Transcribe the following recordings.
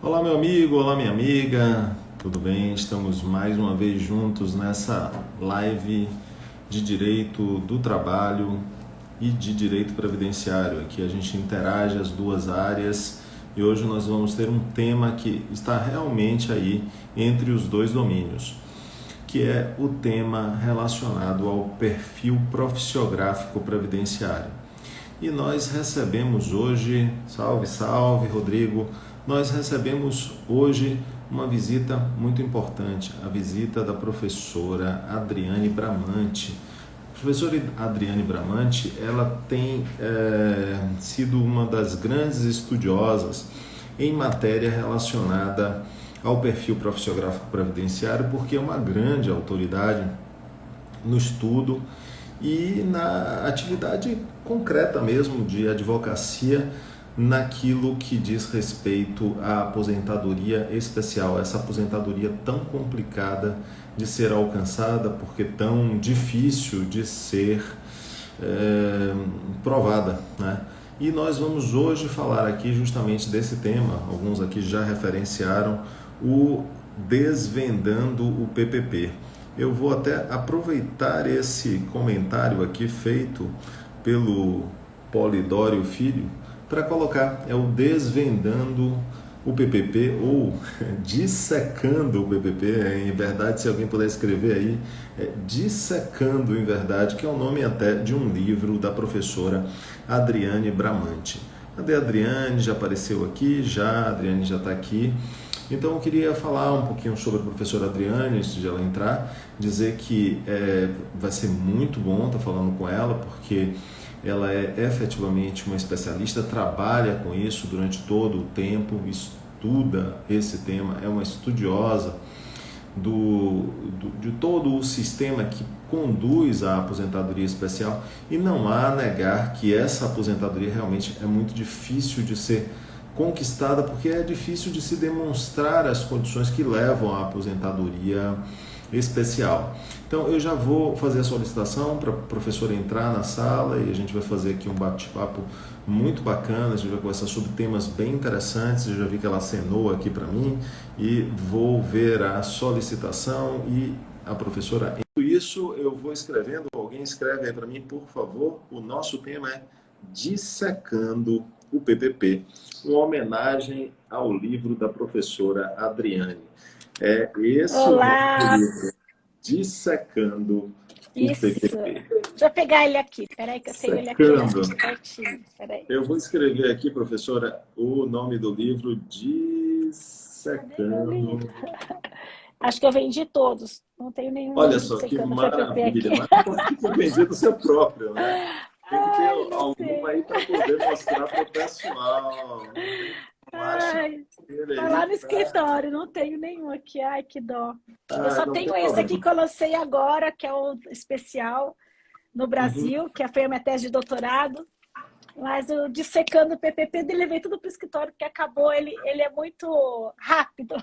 Olá, meu amigo, olá, minha amiga, tudo bem? Estamos mais uma vez juntos nessa live de direito do trabalho e de direito previdenciário. Aqui a gente interage as duas áreas e hoje nós vamos ter um tema que está realmente aí entre os dois domínios, que é o tema relacionado ao perfil profissiográfico previdenciário. E nós recebemos hoje, salve, salve, Rodrigo, nós recebemos hoje uma visita muito importante, a visita da professora Adriane Bramante. A professora Adriane Bramante, ela tem sido uma das grandes estudiosas em matéria relacionada ao perfil profissiográfico previdenciário, porque é uma grande autoridade no estudo e na atividade concreta mesmo de advocacia naquilo que diz respeito à aposentadoria especial, essa aposentadoria tão complicada de ser alcançada, porque tão difícil de ser provada, né? E nós vamos hoje falar aqui justamente desse tema, alguns aqui já referenciaram o Desvendando o PPP. Eu vou até aproveitar esse comentário aqui feito pelo Polidório Filho para colocar, é o Desvendando o PPP ou Dissecando o PPP, em verdade, se alguém puder escrever aí, Dissecando em verdade, que é o nome até de um livro da professora Adriane Bramante. Cadê a Adriane? Já apareceu aqui? Já, a Adriane já está aqui. Então eu queria falar um pouquinho sobre a professora Adriane, antes de ela entrar, dizer que vai ser muito bom estar falando com ela, porque ela é efetivamente uma especialista, trabalha com isso durante todo o tempo, estuda esse tema, é uma estudiosa de todo o sistema que conduz à aposentadoria especial, e não há a negar que essa aposentadoria realmente é muito difícil de ser conquistada, porque é difícil de se demonstrar as condições que levam à aposentadoria especial. Então eu já vou fazer a solicitação para a professora entrar na sala e a gente vai fazer aqui um bate-papo muito bacana, a gente vai conversar sobre temas bem interessantes. Eu já vi que ela acenou aqui para mim e vou ver a solicitação e a professora. Isso eu vou escrevendo, alguém escreve aí para mim, por favor. O nosso tema é Dissecando o PPP, uma homenagem ao livro da professora Adriane. É esse o nome do Olá, livro, Dissecando o isso. PPP. Deixa eu pegar ele aqui. Peraí que eu tenho ele aqui Secando. pertinho. Peraí. Eu vou escrever aqui, professora, o nome do livro, Cadê meu livro? Dissecando. Acho que eu vendi todos. Não tenho nenhum Olha só que dissecando PPP aqui. maravilha, mas não pode ter vendido o seu próprio, né? Tem que ter Ai, não algum aí sei. para poder mostrar para o pessoal. Não tem como achar Ai, ele tá lá aí, no tá? escritório. Não tenho nenhum aqui. Ai, que dó. Eu Ah, só não tem tenho esse aqui problema. que eu lancei agora, que é o especial no Uhum. Brasil, que foi a minha tese de doutorado. Mas o dissecando PPP, ele levei tudo para o escritório, porque acabou. Ele é muito rápido.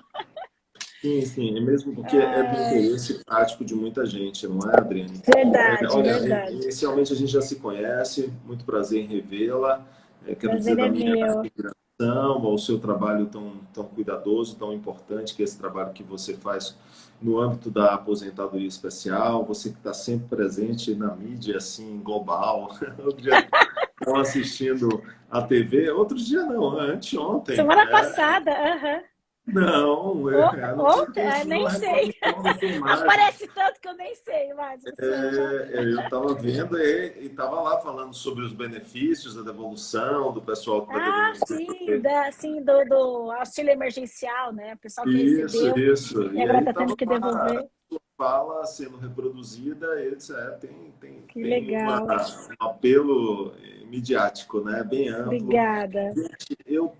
Sim, sim, é mesmo porque é do Ai, interesse prático de muita gente, não é, Adriane? verdade, Olha, verdade. inicialmente a gente já se conhece, muito prazer em revê-la. Quero dizer Prazer da é minha meu. admiração ao seu trabalho tão cuidadoso, tão importante, que é esse trabalho que você faz no âmbito da aposentadoria especial, você que está sempre presente na mídia, assim, global. Outro dia estava assistindo a TV, outro dia não, anteontem, Semana né? passada, aham. Não, eu não tenho, Ontem, tenho nem uma sei. reprodução dessa imagem. Aparece tanto que eu nem sei mais. Você já. Eu estava vendo e estava lá falando sobre os benefícios da devolução, do pessoal que vai Ah, devolver. sim, sim do auxílio emergencial, né? O pessoal que Isso, recebeu isso. e E agora aí está estava tendo que lá a devolver. sua fala sendo reproduzida, e disse, Que tem legal. um apelo midiático, né? Bem amplo. Obrigada. Gente, eu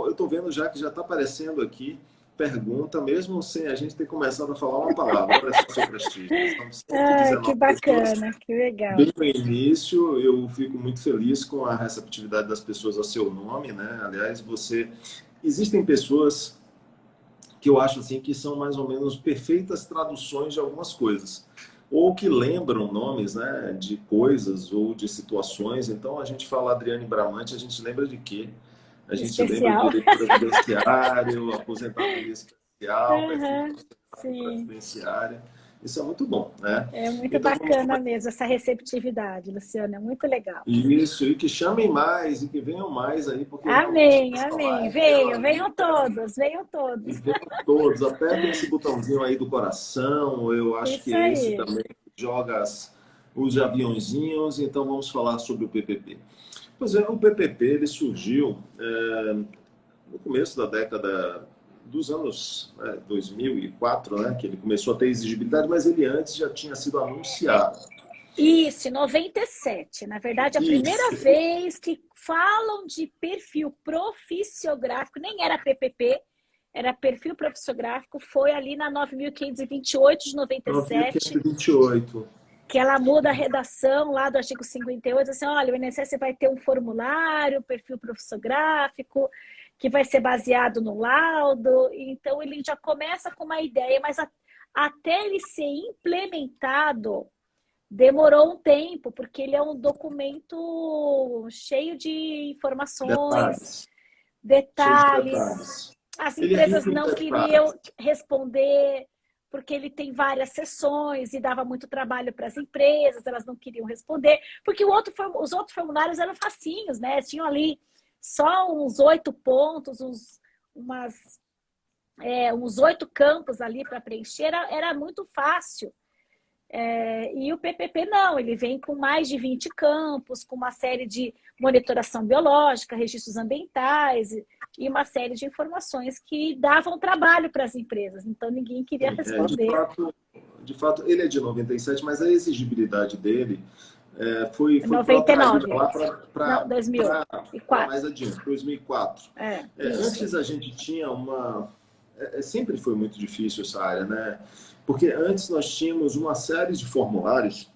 estou vendo já que já está aparecendo aqui pergunta, mesmo sem a gente ter começado a falar uma palavra. Olha só o seu prestígio. São Ah, que 119 pessoas. bacana, que legal. Bem no início, eu fico muito feliz com a receptividade das pessoas ao seu nome, né? Aliás, existem pessoas que eu acho assim que são mais ou menos perfeitas traduções de algumas coisas, ou que lembram nomes, né, de coisas ou de situações. Então a gente fala Adriane Bramante, a gente lembra de quê? A gente lembra Especial. direito previdenciário, aposentadoria especial, Aham, perfil sim. previdenciária. Isso é muito bom, né? É muito Então, vamos bacana mesmo essa receptividade, Luciana, é muito legal. isso, e que chamem mais e que venham mais aí, porque realmente Amém, essa amém. live ela Venham, venham nunca. todos, venham E todos. venham todos, apertem esse botãozinho aí do coração. Eu acho que Isso esse aí. também joga os aviãozinhos. Então vamos falar sobre o PPP. Pois é, o PPP ele surgiu no começo da década dos anos 2004, né, que ele começou a ter exigibilidade, mas ele antes já tinha sido anunciado. Isso, em 97. Na verdade, a primeira Isso, vez que falam de perfil profissiográfico, nem era PPP, era perfil profissiográfico, foi ali na 9.528 de 97, 9.528. que ela muda a redação lá do artigo 58, assim, olha, o INSS vai ter um formulário, perfil profissiográfico, que vai ser baseado no laudo, então ele já começa com uma ideia, mas até ele ser implementado, demorou um tempo, porque ele é um documento cheio de informações, Detalhes, cheio de detalhes. detalhes. As Ele é empresas rico em não detalhes. queriam responder, porque ele tem várias sessões e dava muito trabalho para as empresas, elas não queriam responder, porque os outros formulários eram facinhos, né? Tinham ali só uns 8 pontos, uns 8 campos ali para preencher, era muito fácil. E o PPP não, ele vem com mais de 20 campos, com uma série de monitoração biológica, registros ambientais e uma série de informações que davam trabalho para as empresas, então ninguém queria Sim, responder. de fato, ele é de 97, mas a exigibilidade dele foi protraída 99, lá não, para 2004. mais adiante, 2004. Isso. Antes a gente tinha uma... sempre foi muito difícil essa área, né? Porque antes nós tínhamos uma série de formulários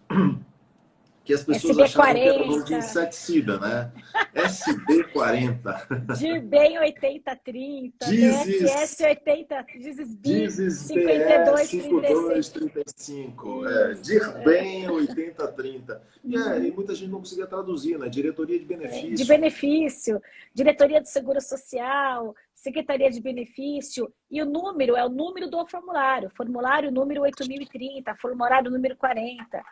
que as pessoas achavam que era o nome de SB40, inseticida, né? SB40. DIRBEM 8030, Dizes DSS 80, DISSB Dizes BE 5236. 5235, Isso. DIRBEM 8030. E muita gente não conseguia traduzir, né? Diretoria de De benefício. benefício, Diretoria do Seguro Social, Secretaria de Benefício, e o número é o número do formulário número 8030, formulário número 40, Para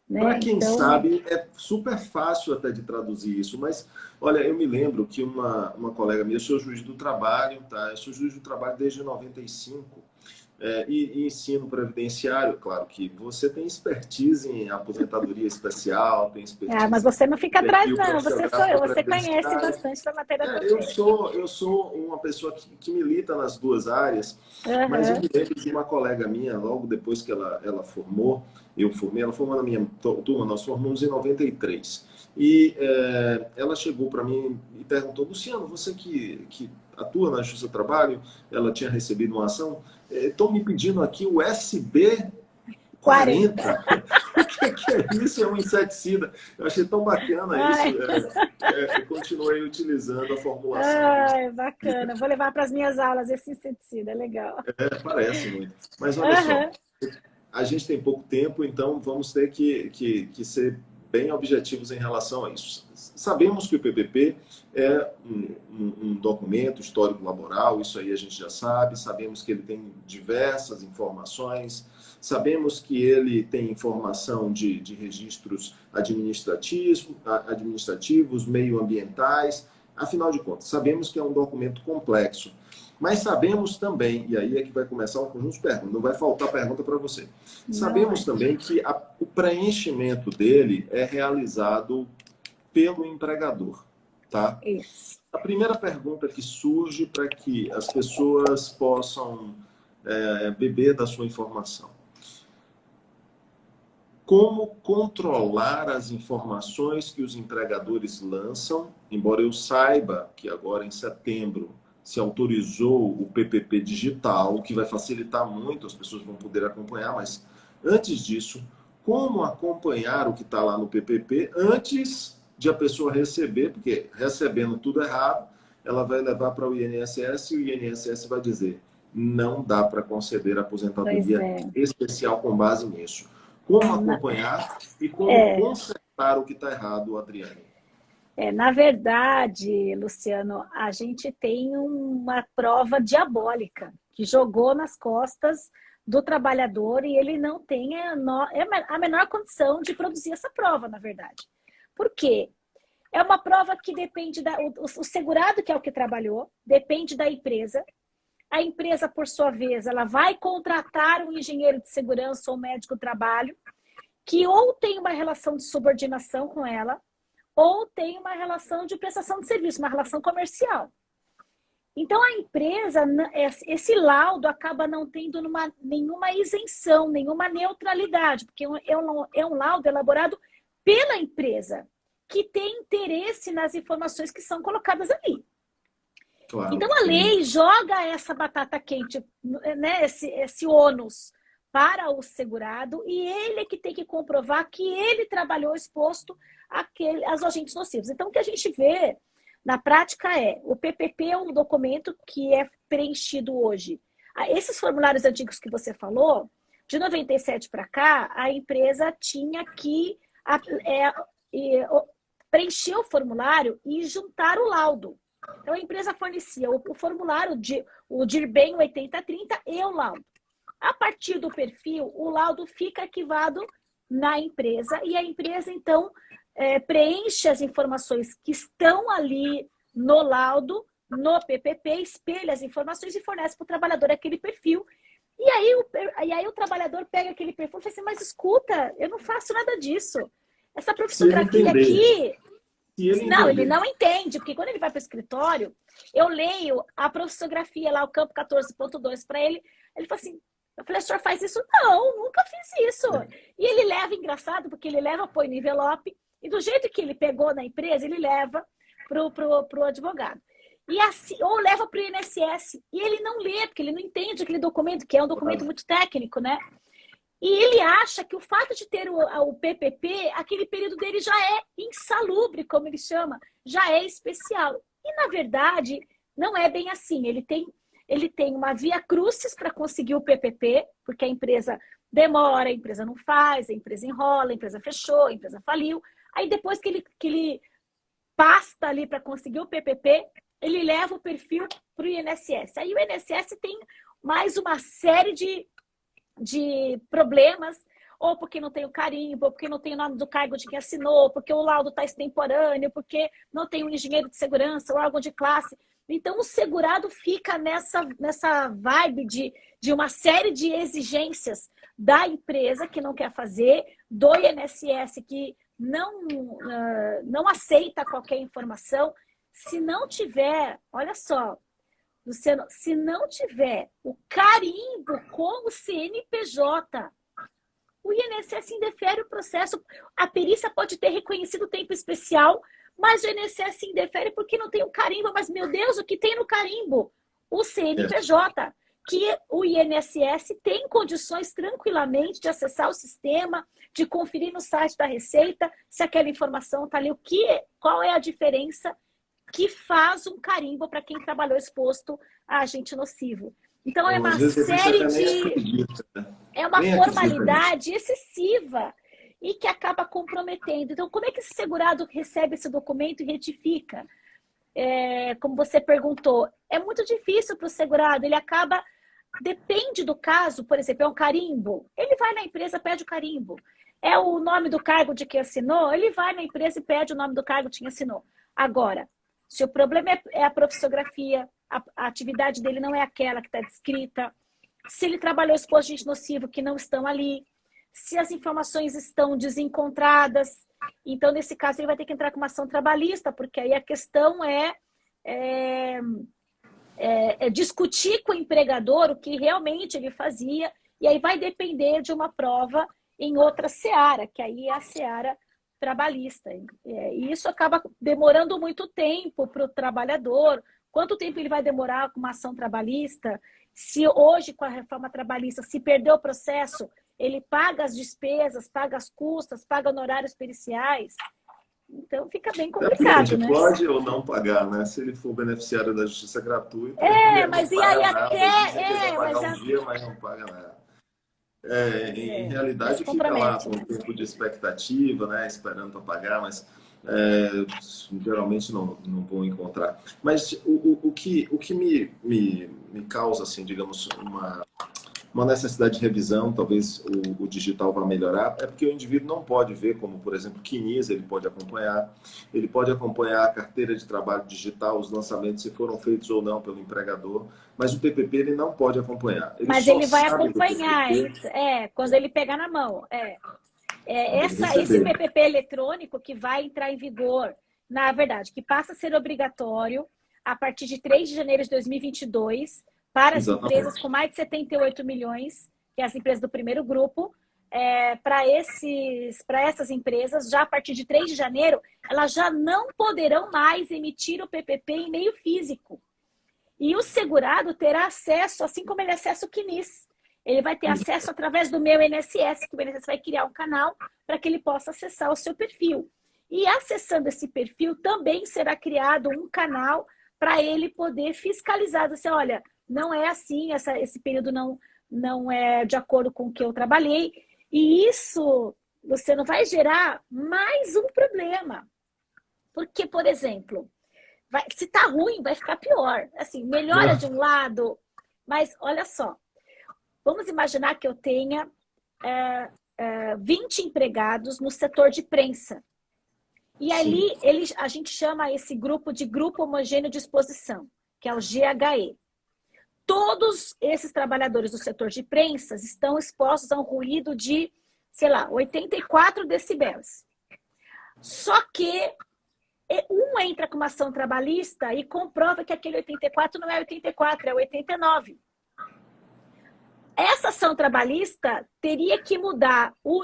né? quem Então, sabe, é super fácil até de traduzir isso, mas, olha, eu me lembro que uma colega minha, eu sou juiz do trabalho, tá? Eu sou juiz do trabalho desde 95, e ensino previdenciário, claro que você tem expertise em aposentadoria especial, tem mas expertise você não em fica atrás, perfil não, você sou eu, profissiográfico você conhece previdenciário. bastante da matéria Eu também. sou uma pessoa que milita nas duas áreas, mas eu Uhum. me lembro de uma colega minha, logo depois que ela formou, eu formei, ela formou na minha turma, nós formamos em 93. E ela chegou para mim e perguntou, Luciano, você que atua na Justiça do Trabalho, ela tinha recebido uma ação, estão me pedindo aqui o SB 40. 40. O que é isso? É um inseticida. Eu achei tão bacana isso. Ai, Eu continuei utilizando a formulação de ai, bacana. Vou levar para as minhas aulas esse inseticida, é legal. parece muito. Mas olha só, Uhum. a gente tem pouco tempo, então vamos ter que ser bem objetivos em relação a isso. Sabemos que o PPP é um documento histórico laboral, isso aí a gente já sabe. Sabemos que ele tem diversas informações. Sabemos que ele tem informação de registros administrativos, meioambientais. Afinal de contas, sabemos que é um documento complexo. Mas sabemos também, e aí é que vai começar um conjunto de perguntas, não vai faltar pergunta para você. Não Sabemos é. também que o preenchimento dele é realizado pelo empregador, tá? Isso. A primeira pergunta que surge para que as pessoas possam beber da sua informação. Como controlar as informações que os empregadores lançam, embora eu saiba que agora em setembro se autorizou o PPP digital, o que vai facilitar muito, as pessoas vão poder acompanhar, mas antes disso, como acompanhar o que está lá no PPP antes de a pessoa receber, porque recebendo tudo errado, ela vai levar para o INSS e o INSS vai dizer, não dá para conceder Pois aposentadoria é. especial com base nisso. Como acompanhar e como É, consertar o que está errado, Adriane? Na verdade, Luciano, a gente tem uma prova diabólica que jogou nas costas do trabalhador e ele não tem a menor condição de produzir essa prova, na verdade. Por quê? É uma prova que depende o segurado, que é o que trabalhou, depende da empresa. A empresa, por sua vez, ela vai contratar um engenheiro de segurança ou médico do trabalho que ou tem uma relação de subordinação com ela ou tem uma relação de prestação de serviço, uma relação comercial. Então, a empresa, esse laudo acaba não tendo nenhuma isenção, nenhuma neutralidade, porque é um laudo elaborado pela empresa, que tem interesse nas informações que são colocadas ali. Claro, então, a lei joga essa batata quente, né, esse ônus para o segurado, e ele é que tem que comprovar que ele trabalhou exposto aos agentes nocivos. Então, o que a gente vê na prática o PPP é um documento que é preenchido hoje. Esses formulários antigos que você falou, de 97 para cá, a empresa tinha que preencher o formulário e juntar o laudo. Então, a empresa fornecia o formulário, o DIRBEM 8030 e o laudo. A partir do perfil, o laudo fica arquivado na empresa e a empresa, então, preenche as informações que estão ali no laudo, no PPP, espelha as informações e fornece para o trabalhador aquele perfil. E aí o trabalhador pega aquele perfil e fala assim, mas escuta, eu não faço nada disso. Essa profissografia aqui... Ele não entende, porque quando ele vai para o escritório, eu leio a profissografia lá, o campo 14.2 para ele, ele fala assim, eu falei, o senhor faz isso? Não, nunca fiz isso. E ele leva, engraçado, porque ele leva, põe no envelope, e do jeito que ele pegou na empresa, ele leva pro advogado. E assim, ou leva para o INSS, e ele não lê, porque ele não entende aquele documento, que é um documento muito técnico, né? E ele acha que o fato de ter o PPP, aquele período dele já é insalubre, como ele chama, já é especial. E, na verdade, não é bem assim. Ele tem uma via crucis para conseguir o PPP, porque a empresa demora, a empresa não faz, a empresa enrola, a empresa fechou, a empresa faliu. Aí, depois que ele pasta ali para conseguir o PPP, ele leva o perfil para o INSS. Aí, o INSS tem mais uma série de problemas, ou porque não tem o carimbo, ou porque não tem o nome do cargo de quem assinou, ou porque o laudo está extemporâneo, porque não tem um engenheiro de segurança, ou órgão de classe. Então, o segurado fica nessa vibe de uma série de exigências da empresa que não quer fazer, do INSS que não aceita qualquer informação. Se não tiver, olha só, Luciano, se não tiver o carimbo com o CNPJ, o INSS indefere o processo. A perícia pode ter reconhecido o tempo especial, mas o INSS indefere porque não tem o carimbo. Mas, meu Deus, o que tem no carimbo? O CNPJ, que o INSS tem condições tranquilamente de acessar o sistema, de conferir no site da Receita se aquela informação está ali. Qual é a diferença que faz um carimbo para quem trabalhou exposto a agente nocivo? Então, é uma série de... É uma formalidade excessiva e que acaba comprometendo. Então, como é que esse segurado recebe esse documento e retifica? Como você perguntou, é muito difícil para o segurado. Ele acaba... Depende do caso, por exemplo, é um carimbo. Ele vai na empresa, pede o carimbo. É o nome do cargo de quem assinou, ele vai na empresa e pede o nome do cargo de quem assinou. Agora, se o problema é a profissografia, a atividade dele não é aquela que está descrita, se ele trabalhou exposto a agente nocivo que não estão ali, se as informações estão desencontradas, então, nesse caso, ele vai ter que entrar com uma ação trabalhista, porque aí a questão é discutir com o empregador o que realmente ele fazia, e aí vai depender de uma prova em outra seara, que aí é a seara trabalhista. E isso acaba demorando muito tempo para o trabalhador. Quanto tempo ele vai demorar com uma ação trabalhista? Se hoje, com a reforma trabalhista, se perder o processo, ele paga as despesas, paga as custas, paga honorários periciais. Então, fica bem complicado, né? Pode ou não pagar, né? Se ele for beneficiário da justiça gratuita... mas e aí até... mas não paga nada. Em realidade, fica lá com um tempo de expectativa, né? Esperando para pagar, mas geralmente não vou encontrar. Mas o que me causa, assim, digamos, uma necessidade de revisão, talvez o digital vá melhorar, é porque o indivíduo não pode ver, como, por exemplo, Quinisa, ele pode acompanhar a carteira de trabalho digital, os lançamentos, se foram feitos ou não pelo empregador, mas o PPP ele não pode acompanhar. Ele Mas só ele vai sabe do acompanhar, PPP quando ele pegar na mão. quando ele Esse receber. PPP eletrônico que vai entrar em vigor, na verdade, que passa a ser obrigatório a partir de 3 de janeiro de 2022 para as empresas Exatamente. com mais de 78 milhões, que é as empresas do primeiro grupo, para essas empresas, já a partir de 3 de janeiro, elas já não poderão mais emitir o PPP em meio físico. E o segurado terá acesso, assim como ele acessa o CNIS. Ele vai ter acesso através do meu INSS, que o INSS vai criar um canal para que ele possa acessar o seu perfil. E acessando esse perfil, também será criado um canal para ele poder fiscalizar. Dizer, olha, não é assim, esse período não é de acordo com o que eu trabalhei. E isso, Luciano, vai gerar mais um problema. Porque, por exemplo, se tá ruim, vai ficar pior. Assim, melhora de um lado, mas olha só. Vamos imaginar que eu tenha 20 empregados no setor de prensa. E ali a gente chama esse grupo de Grupo Homogêneo de Exposição, que é o GHE. Todos esses trabalhadores do setor de prensas estão expostos a um ruído de, sei lá, 84 decibéis. Só que um entra com uma ação trabalhista e comprova que aquele 84 não é 84, é 89. Essa ação trabalhista teria que mudar o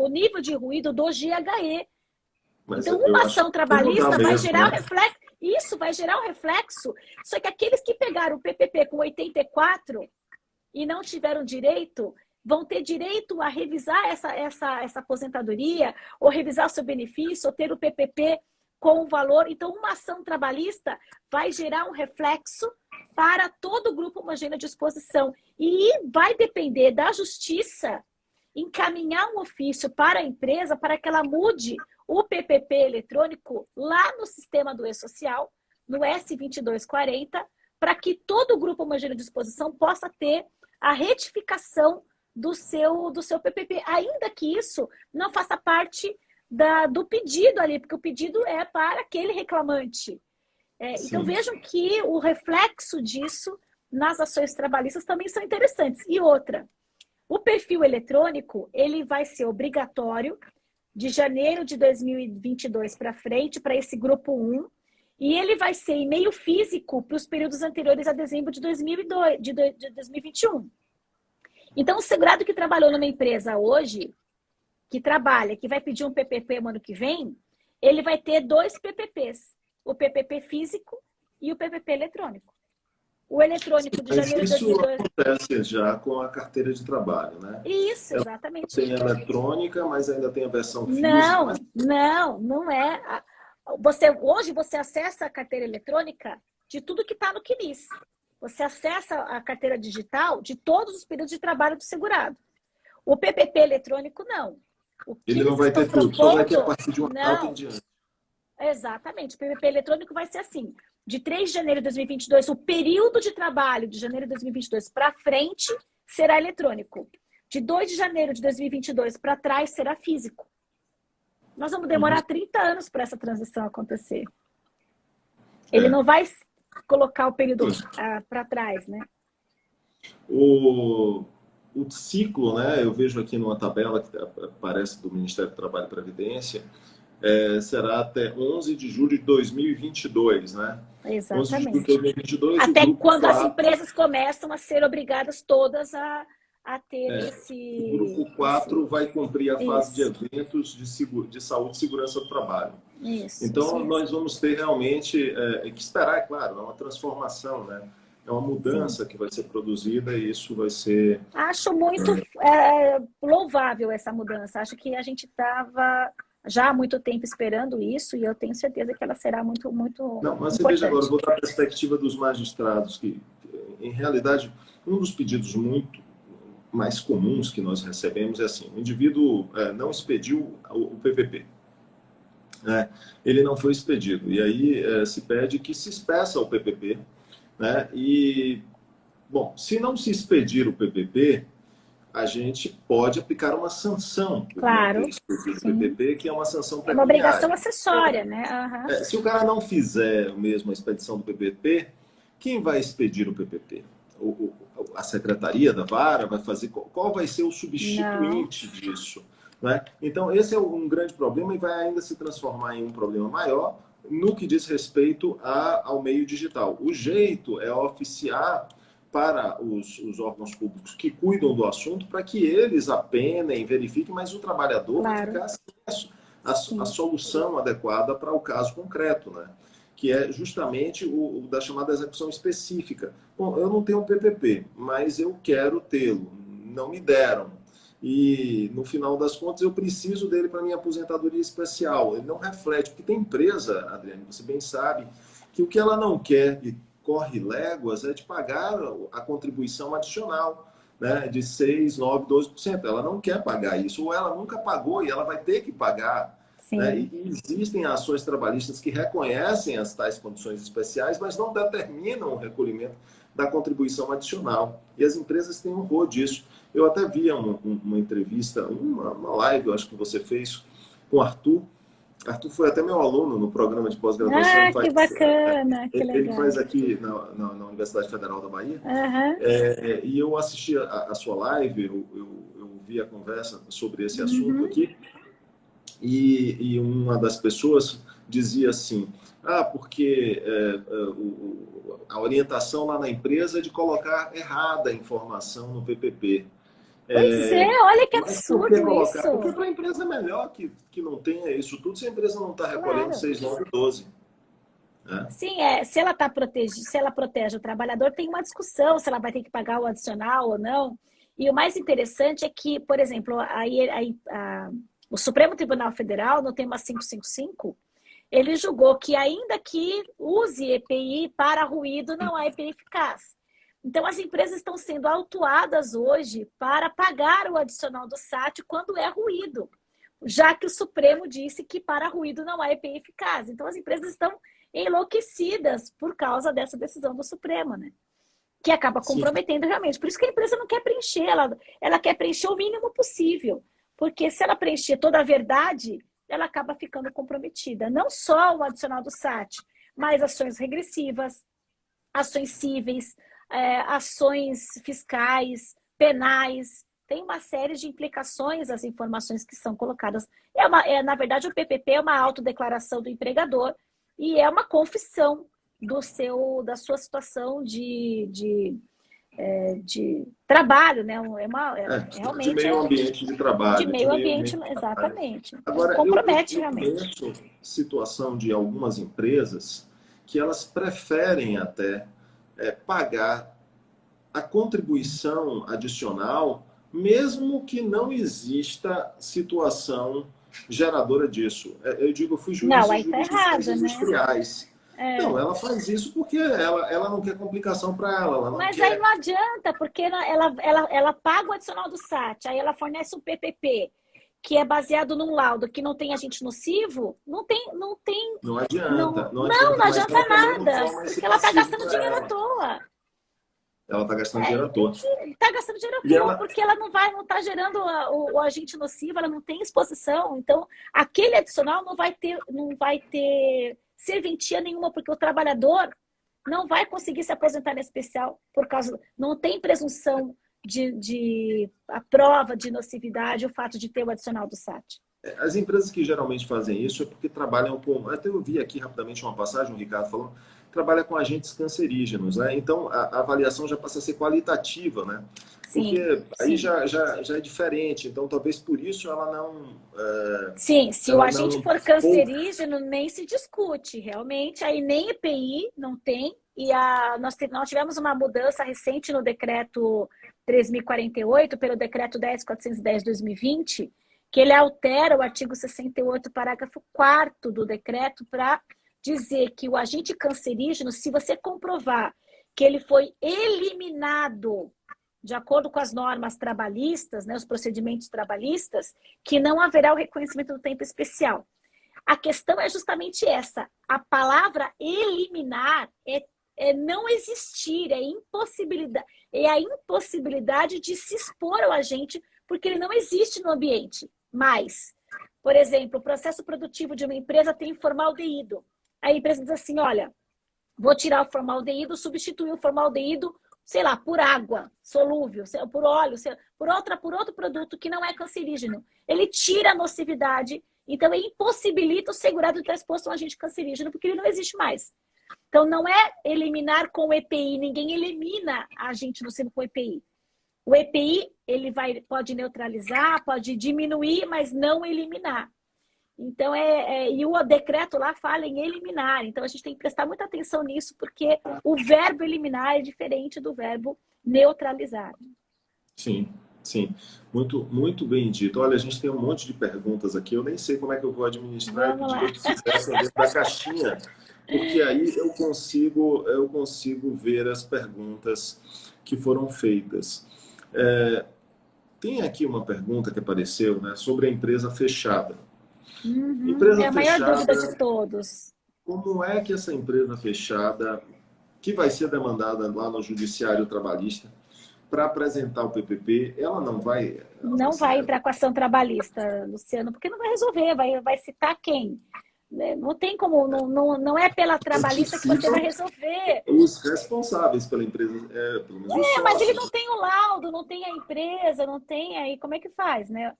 nível de ruído do GHE. Mas então, uma ação trabalhista vai mesmo, gerar né? um reflexo. Isso vai gerar um reflexo. Só que aqueles que pegaram o PPP com 84 e não tiveram direito, vão ter direito a revisar essa aposentadoria, ou revisar o seu benefício, ou ter o PPP com o valor. Então, uma ação trabalhista vai gerar um reflexo para todo o grupo homogêneo de exposição. E vai depender da justiça encaminhar um ofício para a empresa para que ela mude o PPP eletrônico lá no sistema do E-Social, no S2240, para que todo o grupo homogêneo de exposição possa ter a retificação do seu PPP, ainda que isso não faça parte do pedido ali, porque o pedido é para aquele reclamante. Então vejam que o reflexo disso nas ações trabalhistas também são interessantes. E outra, o perfil eletrônico ele vai ser obrigatório de janeiro de 2022 para frente, para esse grupo 1, e ele vai ser em meio físico para os períodos anteriores a dezembro de 2021. Então, o segurado que trabalhou numa empresa hoje, que vai pedir um PPP no ano que vem, ele vai ter 2 PPPs, o PPP físico e o PPP eletrônico. O eletrônico de janeiro de 2022... Isso acontece já com a carteira de trabalho, né? Isso, exatamente. Tem a eletrônica, mas ainda tem a versão física. Não é. Hoje você acessa a carteira eletrônica de tudo que está no CNIS. Você acessa a carteira digital de todos os períodos de trabalho do segurado. O PPP eletrônico, não. Ele não vai ter tudo, só vai ter a partir de uma data em diante. Exatamente. O PPP eletrônico vai ser assim. De 3 de janeiro de 2022, o período de trabalho de janeiro de 2022 para frente será eletrônico. De 2 de janeiro de 2022 para trás será físico. Nós vamos demorar 30 anos para essa transição acontecer. Ele não vai colocar o período para trás, né? O ciclo, né? Eu vejo aqui numa tabela que aparece do Ministério do Trabalho e Previdência, será até 11 de julho de 2022, né? Exatamente. 11 de julho de 2022. Até quando as empresas começam a ser obrigadas todas a ter esse... O grupo 4 vai cumprir a fase de eventos de saúde e segurança do trabalho. Então, nós vamos ter realmente que esperar, é claro, é uma transformação, né? É uma mudança que vai ser produzida e isso vai ser... Acho muito louvável essa mudança. Acho que a gente estava já há muito tempo esperando isso e eu tenho certeza que ela será muito, muito mas importante. você veja agora, eu vou dar a perspectiva dos magistrados, que, em realidade, um dos pedidos muito mais comuns que nós recebemos é assim, o indivíduo não expediu o PPP. né, ele não foi expedido. E aí se pede que se expeça o PPP, né? E, bom, se não se expedir o PPP, a gente pode aplicar uma sanção por não ter Claro, expedido o sim. PPP, que é uma sanção É uma obrigação pecuniária. acessória, né? Aham. Se o cara não fizer mesmo a expedição do PPP, quem vai expedir o PPP? A secretaria da vara vai fazer. Qual vai ser o Não, substituinte disso? Né? Então, esse é um grande problema e vai ainda se transformar em um problema maior no que diz respeito ao meio digital. O jeito é oficiar para os órgãos públicos que cuidam do assunto para que eles apenem, verifiquem, mas o trabalhador vai claro, ficar sem a sim. solução adequada para o caso concreto, né? Que é justamente o da chamada execução específica. Bom, eu não tenho um PPP, mas eu quero tê-lo. Não me deram. E, no final das contas, eu preciso dele para minha aposentadoria especial. Ele não reflete, porque tem empresa, Adriane, você bem sabe, que o que ela não quer e corre léguas é de pagar a contribuição adicional, né, de 6, 9, 12%. Ela não quer pagar isso, ou ela nunca pagou e ela vai ter que pagar. Né? Sim. E existem ações trabalhistas que reconhecem as tais condições especiais, mas não determinam o recolhimento da contribuição adicional. E as empresas têm horror disso. Eu até vi uma entrevista, uma live, eu acho que você fez com o Arthur. Arthur foi até meu aluno no programa de pós-graduação. Ah, que bacana, que Ele legal. faz aqui na Universidade Federal da Bahia. Aham. E eu assisti a sua live, eu vi a conversa sobre esse assunto Uhum. aqui. E uma das pessoas dizia assim: porque a orientação lá na empresa é de colocar errada a informação no PPP. Pois é, olha que Mas por que absurdo colocar? Porque isso. para a empresa é melhor que não tenha isso tudo se a empresa não está recolhendo Claro. 6, 9, 12. Né? Sim, se ela tá protegida, se ela protege o trabalhador, tem uma discussão se ela vai ter que pagar o adicional ou não. E o mais interessante é que, por exemplo, o Supremo Tribunal Federal, no tema 555, ele julgou que ainda que use EPI para ruído, não há EPI eficaz. Então, as empresas estão sendo autuadas hoje para pagar o adicional do SAT quando é ruído, já que o Supremo disse que para ruído não há EPI eficaz. Então, as empresas estão enlouquecidas por causa dessa decisão do Supremo, né? Que acaba Sim, comprometendo realmente. Por isso que a empresa não quer preencher, ela quer preencher o mínimo possível. Porque se ela preencher toda a verdade, ela acaba ficando comprometida. Não só o adicional do SAT, mas ações regressivas, ações cíveis, ações fiscais, penais. Tem uma série de implicações as informações que são colocadas. Na verdade, o PPP é uma autodeclaração do empregador e é uma confissão da sua situação de trabalho, né? de Realmente meio ambiente de de trabalho, de meio meio ambiente, ambiente de trabalho. exatamente. Então, Agora, compromete eu realmente. conheço situação de algumas empresas que elas preferem até pagar a contribuição adicional, mesmo que não exista situação geradora disso. Eu digo, eu fui juiz Não, e aí tá juiz de fins errado, né? industriais. Não, É. ela faz isso porque ela não quer complicação para ela não Mas aí quer. não adianta, porque ela paga o adicional do SAT, aí ela fornece um PPP, que é baseado num laudo que não tem agente nocivo, Não adianta, não, não não, adianta, não mas adianta ela também não nada, toma esse porque ela está passivo gastando para dinheiro à ela. toa. Ela está gastando dinheiro à toa. Está gastando dinheiro à E toa, ela, porque ela não está gerando o agente nocivo, ela não tem exposição. Então, aquele adicional não vai ter serventia nenhuma, porque o trabalhador não vai conseguir se aposentar em especial por causa. Não tem presunção de a prova de nocividade, o fato de ter o adicional do SAT. as empresas que geralmente fazem isso é porque trabalham com. Até eu vi aqui rapidamente uma passagem, o Ricardo falou, trabalha com agentes cancerígenos, né? Então a avaliação já passa a ser qualitativa, né? Sim, Porque aí sim. já é diferente. Então talvez por isso ela não. Sim, se o Ela agente não. for Ou, cancerígeno, nem se discute, realmente. Aí nem EPI não tem. E nós tivemos uma mudança recente no decreto 3.048, pelo decreto 10.410/2020, que ele altera o artigo 68, parágrafo 4º do decreto, para dizer que o agente cancerígeno, se você comprovar que ele foi eliminado de acordo com as normas trabalhistas, né, os procedimentos trabalhistas, que não haverá o reconhecimento do tempo especial. A questão é justamente essa. A palavra eliminar é não existir, é a impossibilidade de se expor ao agente, porque ele não existe no ambiente. Mas, por exemplo, o processo produtivo de uma empresa tem formaldeído. A empresa diz assim, olha, vou tirar o formaldeído, substituir o formaldeído, sei lá, por água solúvel, por óleo, por outro produto que não é cancerígeno. Ele tira a nocividade, então ele impossibilita o segurado de estar exposto a um agente cancerígeno, porque ele não existe mais. Então, não é eliminar com o EPI, ninguém elimina agente nocivo com o EPI. O EPI ele pode neutralizar, pode diminuir, mas não eliminar. Então, e o decreto lá fala em eliminar. Então, a gente tem que prestar muita atenção nisso, porque o verbo eliminar é diferente do verbo neutralizar. Sim, sim. Muito, muito bem dito. Olha, a gente tem um monte de perguntas aqui. Eu nem sei como é que eu vou administrar. Eu pediria que fizessem dentro da caixinha, porque aí eu consigo ver as perguntas que foram feitas. Tem aqui uma pergunta que apareceu, né, sobre a empresa fechada. Empresa é a maior fechada, dúvida de todos. Como é que essa empresa fechada, que vai ser demandada lá no Judiciário Trabalhista, para apresentar o PPP, ela não vai... Não vai entrar com ação trabalhista, Luciano, porque não vai resolver, vai citar quem? Não tem como, não é pela trabalhista que você vai resolver. Os responsáveis pela empresa, pelo menos os mas ele sócios. não tem o laudo, não tem a empresa, não tem aí, como é que faz, né?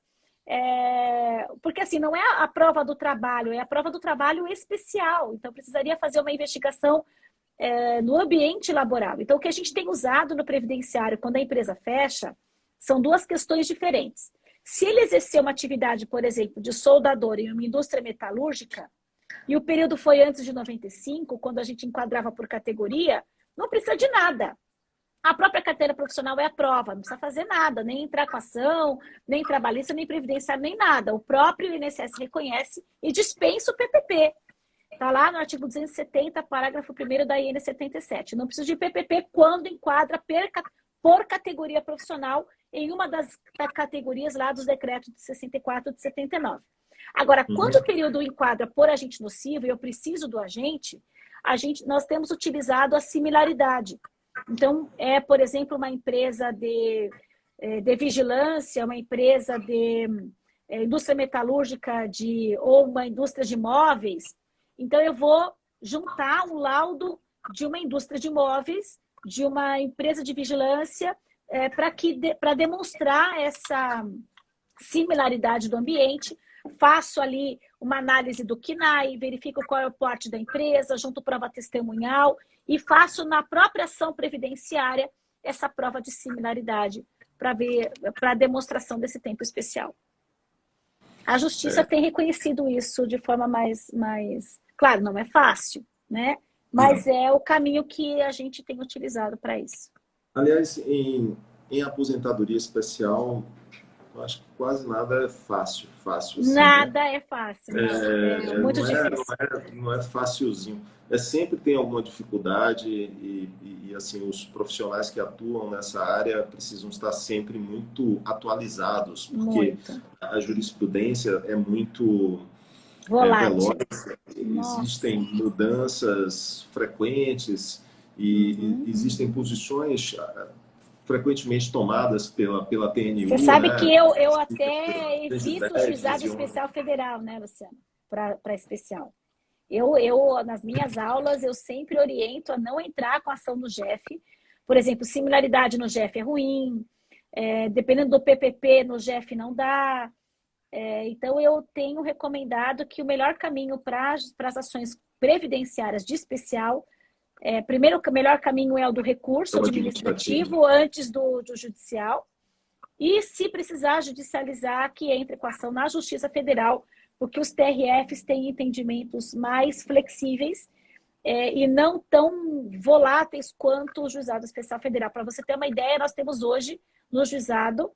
Porque assim, não é a prova do trabalho, é a prova do trabalho especial. Então, precisaria fazer uma investigação no ambiente laboral. Então, o que a gente tem usado no previdenciário quando a empresa fecha são duas questões diferentes. Se ele exercer uma atividade, por exemplo, de soldador em uma indústria metalúrgica, e o período foi antes de 95, quando a gente enquadrava por categoria, não precisa de nada. A própria carteira profissional é a prova, não precisa fazer nada, nem entrar com ação, nem trabalhista, nem previdenciário, nem nada. O próprio INSS reconhece e dispensa o PPP. Está lá no artigo 270, parágrafo 1º da IN 77. Não precisa de PPP quando enquadra por categoria profissional em uma das categorias lá dos decretos de 64 e de 79. Agora, quando o período enquadra por agente nocivo e eu preciso do agente, nós temos utilizado a similaridade. Então, por exemplo, uma empresa de vigilância, uma empresa de indústria metalúrgica ou uma indústria de imóveis. Então, eu vou juntar um laudo de uma indústria de imóveis, de uma empresa de vigilância, para demonstrar essa similaridade do ambiente. Faço ali uma análise do KNAI, verifico qual é o porte da empresa, junto prova testemunhal e faço na própria ação previdenciária essa prova de similaridade para a demonstração desse tempo especial. A Justiça tem reconhecido isso de forma mais... Claro, não é fácil, né? Mas é o caminho que a gente tem utilizado para isso. Aliás, em aposentadoria especial, eu acho que quase nada é fácil assim, nada, né? É fácil. Muito difícil. Não é facilzinho. Sempre tem alguma dificuldade e assim, os profissionais que atuam nessa área precisam estar sempre muito atualizados, porque a jurisprudência é muito volátil. Existem mudanças frequentes e existem posições frequentemente tomadas pela TNU. Você sabe, né, que eu até evito o juizado especial federal, né, Luciano? Para especial. Nas minhas aulas, eu sempre oriento a não entrar com ação no JEF. Por exemplo, similaridade no JEF é ruim, dependendo do PPP, no JEF não dá. Então, eu tenho recomendado que o melhor caminho para as ações previdenciárias de especial, primeiro, o melhor caminho é o do recurso administrativo antes do judicial. E, se precisar judicializar, que entre com ação na Justiça Federal, porque os TRFs têm entendimentos mais flexíveis e não tão voláteis quanto o Juizado Especial Federal. Para você ter uma ideia, nós temos hoje no juizado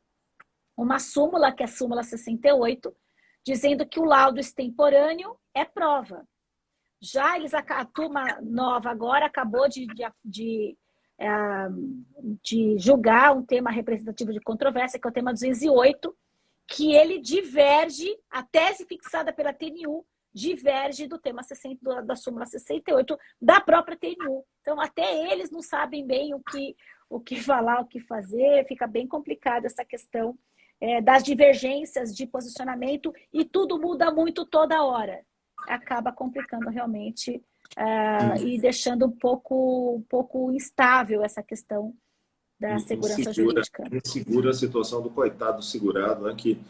uma súmula, que é a súmula 68, dizendo que o laudo extemporâneo é prova. Já a turma nova agora acabou de julgar um tema representativo de controvérsia, que é o tema 208, que ele diverge, a tese fixada pela TNU diverge do tema 60, da súmula 68 da própria TNU. Então, até eles não sabem bem o que falar, o que fazer, fica bem complicada essa questão das divergências de posicionamento e tudo muda muito toda hora. Acaba complicando realmente e deixando um pouco instável essa questão da segurança jurídica. Insegura a situação do coitado segurado, né, que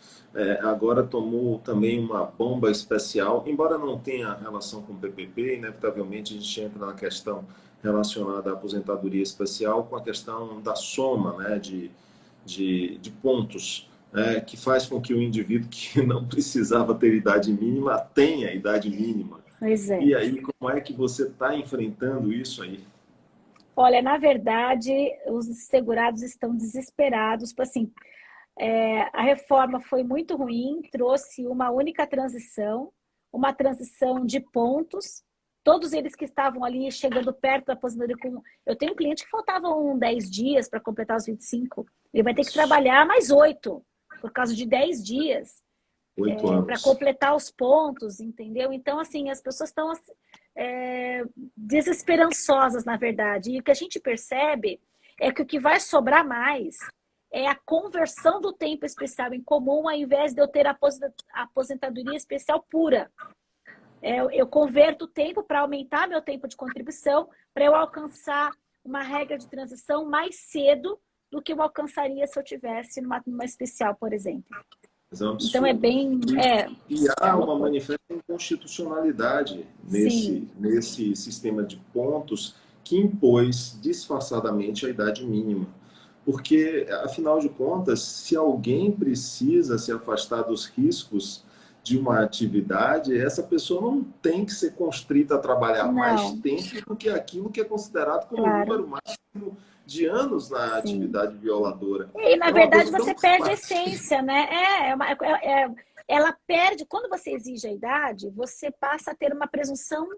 agora tomou também uma bomba especial, embora não tenha relação com o PPP, inevitavelmente a gente entra na questão relacionada à aposentadoria especial com a questão da soma, né, de pontos, que faz com que o indivíduo que não precisava ter idade mínima tenha idade mínima. Pois é. E aí, como é que você está enfrentando isso aí? Olha, na verdade, os segurados estão desesperados. Assim, a reforma foi muito ruim, trouxe uma única transição, uma transição de pontos. Todos eles que estavam ali chegando perto da aposentadoria. Eu tenho um cliente que faltavam 10 dias para completar os 25. Ele vai ter que trabalhar mais 8, por causa de 10 dias. 8 anos. Para completar os pontos, entendeu? Então, assim, as pessoas estão desesperançosas, na verdade. E o que a gente percebe é que o que vai sobrar mais é a conversão do tempo especial em comum, ao invés de eu ter a aposentadoria especial pura. Eu converto o tempo para aumentar meu tempo de contribuição, para eu alcançar uma regra de transição mais cedo do que eu alcançaria se eu tivesse numa especial, por exemplo. Então é bem... E há uma manifesta inconstitucionalidade nesse sistema de pontos que impôs disfarçadamente a idade mínima. Porque, afinal de contas, se alguém precisa se afastar dos riscos de uma atividade, essa pessoa não tem que ser constrita a trabalhar mais tempo do que aquilo que é considerado como o número máximo de anos na atividade violadora. E, na verdade, você perde a essência, né? Ela perde... Quando você exige a idade, você passa a ter uma presunção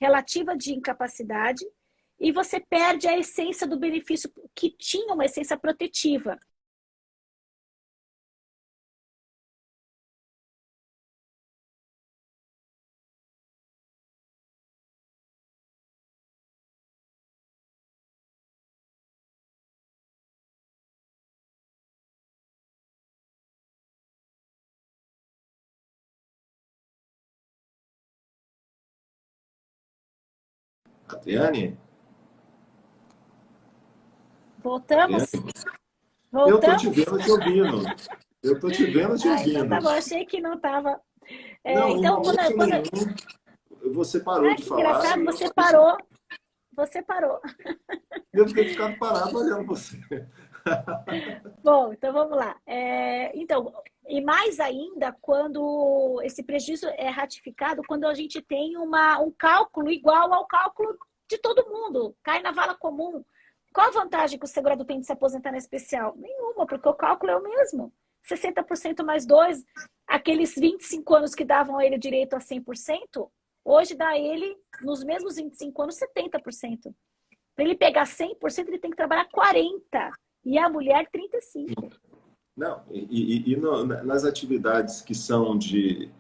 relativa de incapacidade e você perde a essência do benefício, que tinha uma essência protetiva. Adriane? Voltamos? Eu estou te vendo te ouvindo. Eu estou te vendo te ouvindo. Então tá bom, achei que não estava. Não, Então, você parou de falar. Engraçado, você parou. Eu fiquei ficando parado olhando você. Bom, então vamos lá. Então, e mais ainda quando esse prejuízo é ratificado, quando a gente tem um cálculo igual ao cálculo de todo mundo, cai na vala comum. Qual a vantagem que o segurado tem de se aposentar na especial? Nenhuma, porque o cálculo é o mesmo. 60% mais 2, aqueles 25 anos que davam a ele direito a 100%, hoje dá a ele, nos mesmos 25 anos, 70%. Para ele pegar 100%, ele tem que trabalhar 40%. E a mulher, 35%. Não, nas atividades que são de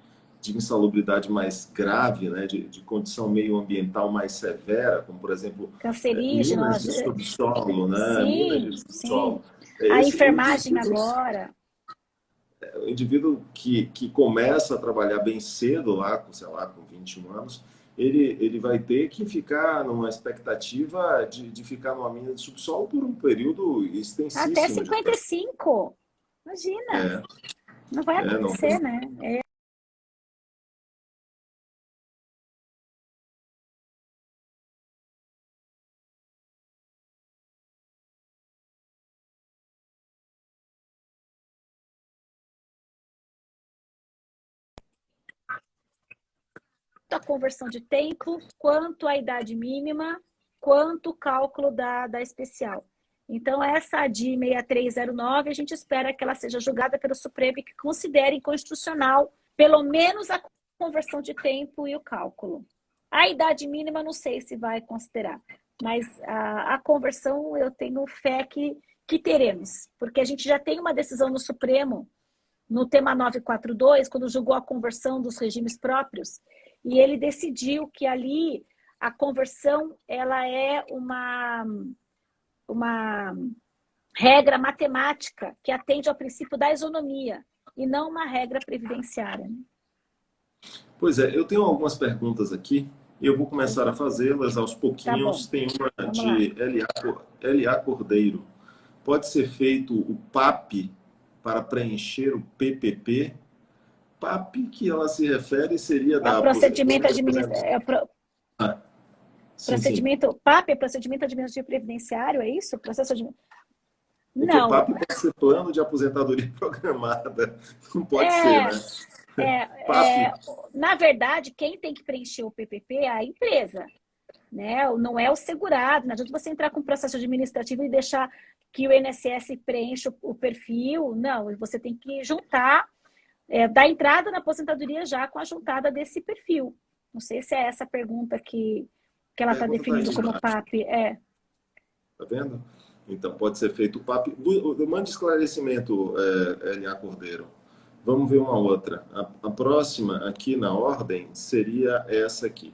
insalubridade mais grave, né, de condição meioambiental mais severa, como, por exemplo, minas de subsolo, né? Minas de subsolo. A enfermagem agora. O indivíduo que começa a trabalhar bem cedo, lá, sei lá, com 21 anos, ele vai ter que ficar numa expectativa de ficar numa mina de subsolo por um período extensíssimo. Até 55. Imagina. Não vai acontecer, né? A conversão de tempo, quanto a idade mínima, quanto o cálculo da especial. Então, essa DI 6309, a gente espera que ela seja julgada pelo Supremo e que considere inconstitucional, pelo menos a conversão de tempo e o cálculo. A idade mínima, não sei se vai considerar, mas a conversão eu tenho fé que teremos, porque a gente já tem uma decisão no Supremo, no tema 942, quando julgou a conversão dos regimes próprios, e ele decidiu que ali a conversão ela é uma regra matemática que atende ao princípio da isonomia e não uma regra previdenciária. Né? Pois é, eu tenho algumas perguntas aqui e eu vou começar a fazê-las aos pouquinhos. Tá Tem uma Vamos de lá. LA Cordeiro. Pode ser feito o PAP para preencher o PPP? PAP que ela se refere seria É o da procedimento aposentadoria. administrativo. Ah, sim, sim. Procedimento PAP é procedimento administrativo previdenciário, é isso? Processo de... Porque o Não. PAP pode ser plano de aposentadoria programada. Não pode ser, É, né? é, PAP. é, na verdade, quem tem que preencher o PPP é a empresa, né? Não é o segurado. Não adianta você entrar com um processo administrativo e deixar que o INSS preencha o perfil. Não, você tem que juntar, dar entrada na aposentadoria já com a juntada desse perfil. Não sei se é essa a pergunta que A ela está pergunta está aí definindo como embaixo. PAP. Tá vendo? Então, pode ser feito o PAP. Mande esclarecimento, LA Cordeiro. Vamos ver uma outra. A próxima aqui na ordem seria essa aqui.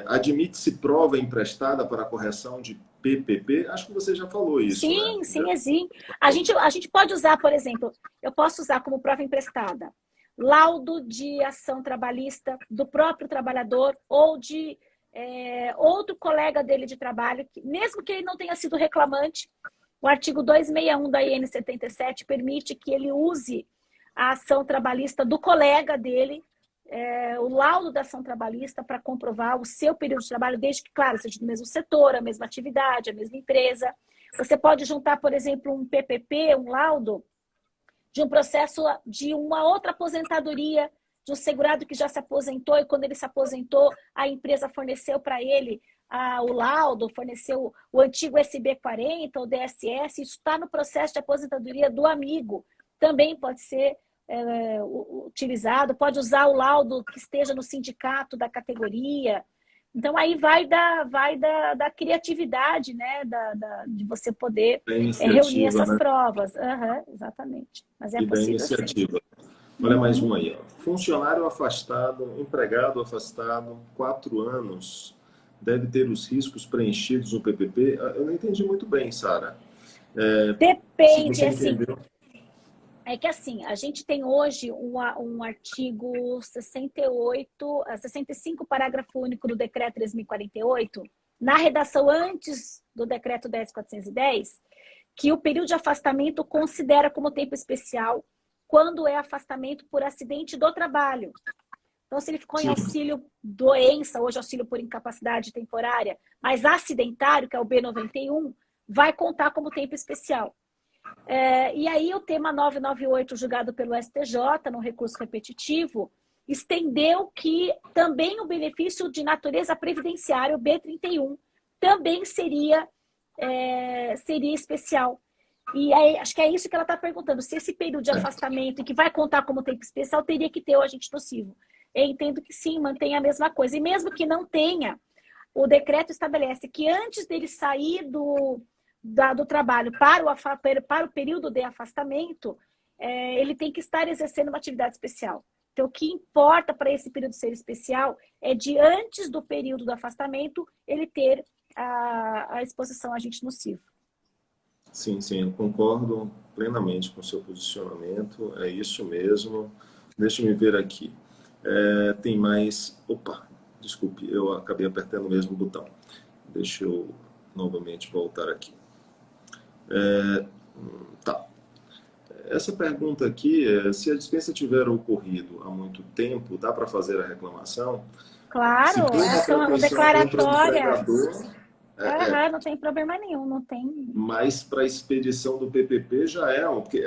Admite-se prova emprestada para correção de PPP? Acho que você já falou isso, né? Sim, sim, existe. A gente pode usar, por exemplo, eu posso usar como prova emprestada laudo de ação trabalhista do próprio trabalhador ou de outro colega dele de trabalho, mesmo que ele não tenha sido reclamante. O artigo 261 da IN 77 permite que ele use a ação trabalhista do colega dele, o laudo da ação trabalhista para comprovar o seu período de trabalho, desde que, claro, seja do mesmo setor, a mesma atividade, a mesma empresa. Você pode juntar, por exemplo, um PPP, um laudo, de um processo de uma outra aposentadoria, de um segurado que já se aposentou e quando ele se aposentou, a empresa forneceu para ele o laudo, forneceu o antigo SB40 ou DSS, isso está no processo de aposentadoria do amigo. Também pode ser utilizado, pode usar o laudo que esteja no sindicato da categoria. Então, aí vai da criatividade, né? De você poder reunir essas né? provas. Uhum, exatamente. Mas é E da possível, sim. iniciativa. Olha mais uma aí. Ó. Funcionário afastado, empregado afastado, 4 anos, deve ter os riscos preenchidos no PPP? Eu não entendi muito bem, Sara. Se Depende, você assim. entendeu. É que assim, a gente tem hoje um artigo 65, parágrafo único do decreto 3048, na redação antes do decreto 10.410, que o período de afastamento considera como tempo especial quando é afastamento por acidente do trabalho. Então, se ele ficou em auxílio doença, hoje auxílio por incapacidade temporária, mas acidentário, que é o B91, vai contar como tempo especial. E aí o tema 998, julgado pelo STJ, no recurso repetitivo, estendeu que também o benefício de natureza previdenciária, o B31, também seria especial. E aí, acho que é isso que ela está perguntando, se esse período de afastamento, que vai contar como tempo especial, teria que ter o agente nocivo. Eu entendo que sim, mantém a mesma coisa. E mesmo que não tenha, o decreto estabelece que antes dele sair do trabalho para o período de afastamento, ele tem que estar exercendo uma atividade especial. Então, o que importa para esse período ser especial é de antes do período do afastamento ele ter a exposição a agente nocivo. Sim, eu concordo plenamente com o seu posicionamento, é isso mesmo. Deixa eu me ver aqui. Tem mais... Opa, desculpe, eu acabei apertando o mesmo botão. Deixa eu novamente voltar aqui. Tá. Essa pergunta aqui se a dispensa tiver ocorrido há muito tempo, dá para fazer a reclamação? Claro, essa é uma declaratória. Não tem problema nenhum, não tem. Mas para a expedição do PPP já porque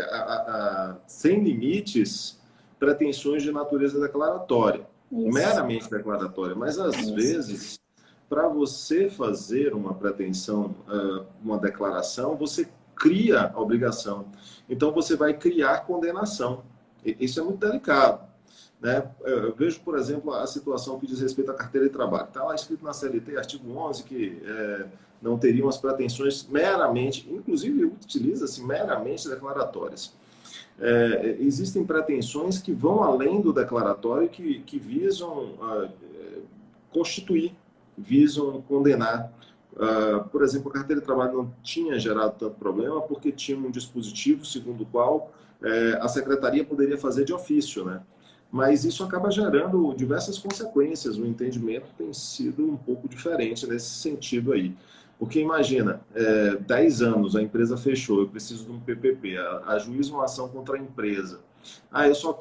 sem limites, pretensões de natureza declaratória, meramente declaratória, mas às vezes, para você fazer uma pretensão, uma declaração, você cria a obrigação. Então, você vai criar condenação. Isso é muito delicado. Né? Eu vejo, por exemplo, a situação que diz respeito à carteira de trabalho. Está lá escrito na CLT, artigo 11, que não teriam as pretensões meramente, inclusive utiliza-se meramente declaratórias. existem pretensões que vão além do declaratório, que visam constituir, visam condenar. Por exemplo, a carteira de trabalho não tinha gerado tanto problema porque tinha um dispositivo segundo o qual a secretaria poderia fazer de ofício, né? Mas isso acaba gerando diversas consequências. O entendimento tem sido um pouco diferente nesse sentido aí. Porque imagina, 10 anos a empresa fechou, eu preciso de um PPP, ajuizo uma ação contra a empresa. Eu só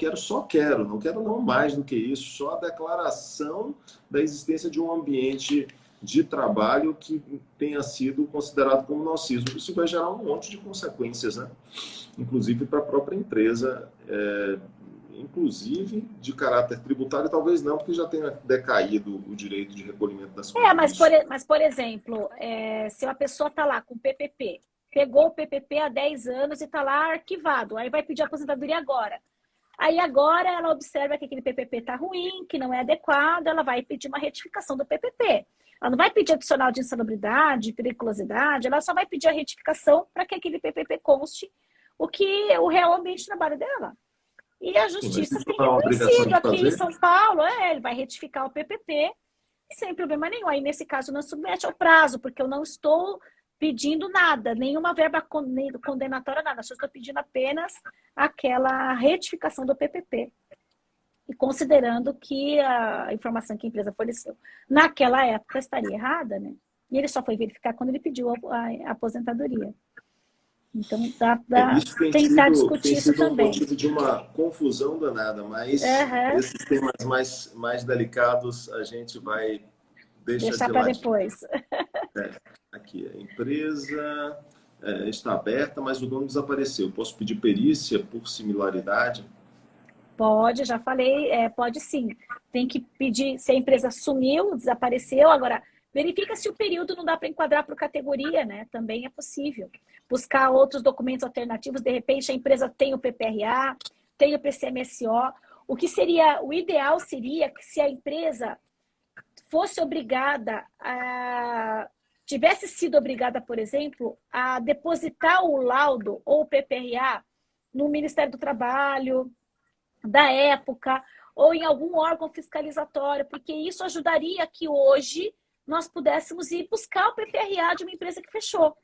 quero, não quero não mais do que isso, só a declaração da existência de um ambiente de trabalho que tenha sido considerado como nocivo. Isso vai gerar um monte de consequências, né? Inclusive para a própria empresa, inclusive de caráter tributário, talvez não, porque já tenha decaído o direito de recolhimento das contas. Mas por exemplo, se uma pessoa está lá com o PPP, pegou o PPP há 10 anos e está lá arquivado, aí vai pedir aposentadoria agora. Aí agora ela observa que aquele PPP está ruim, que não é adequado, ela vai pedir uma retificação do PPP. Ela não vai pedir adicional de insalubridade, periculosidade, ela só vai pedir a retificação para que aquele PPP conste o real ambiente de trabalho dela. E a justiça tem reconhecido aqui em São Paulo, ele vai retificar o PPP sem problema nenhum. Aí, nesse caso, não submete ao prazo, porque eu não estou pedindo nada, nenhuma verba condenatória, nada. Eu só estou pedindo apenas aquela retificação do PPP. E considerando que a informação que a empresa forneceu naquela época estaria errada, né? E ele só foi verificar quando ele pediu a aposentadoria. Então, dá tentar discutir isso também. Tem sido um motivo de uma confusão danada, mas esses temas mais delicados a gente vai deixar para depois. Aqui, a empresa está aberta, mas o dono desapareceu. Posso pedir perícia por similaridade? Pode, já falei, pode sim. Tem que pedir se a empresa sumiu, desapareceu. Agora, verifica se o período não dá para enquadrar por categoria, né? Também é possível. Buscar outros documentos alternativos, de repente a empresa tem o PPRA, tem o PCMSO. O ideal seria que se a empresa fosse obrigada tivesse sido obrigada, por exemplo, a depositar o laudo ou o PPRA no Ministério do Trabalho, da época, ou em algum órgão fiscalizatório, porque isso ajudaria que hoje nós pudéssemos ir buscar o PPRA de uma empresa que fechou.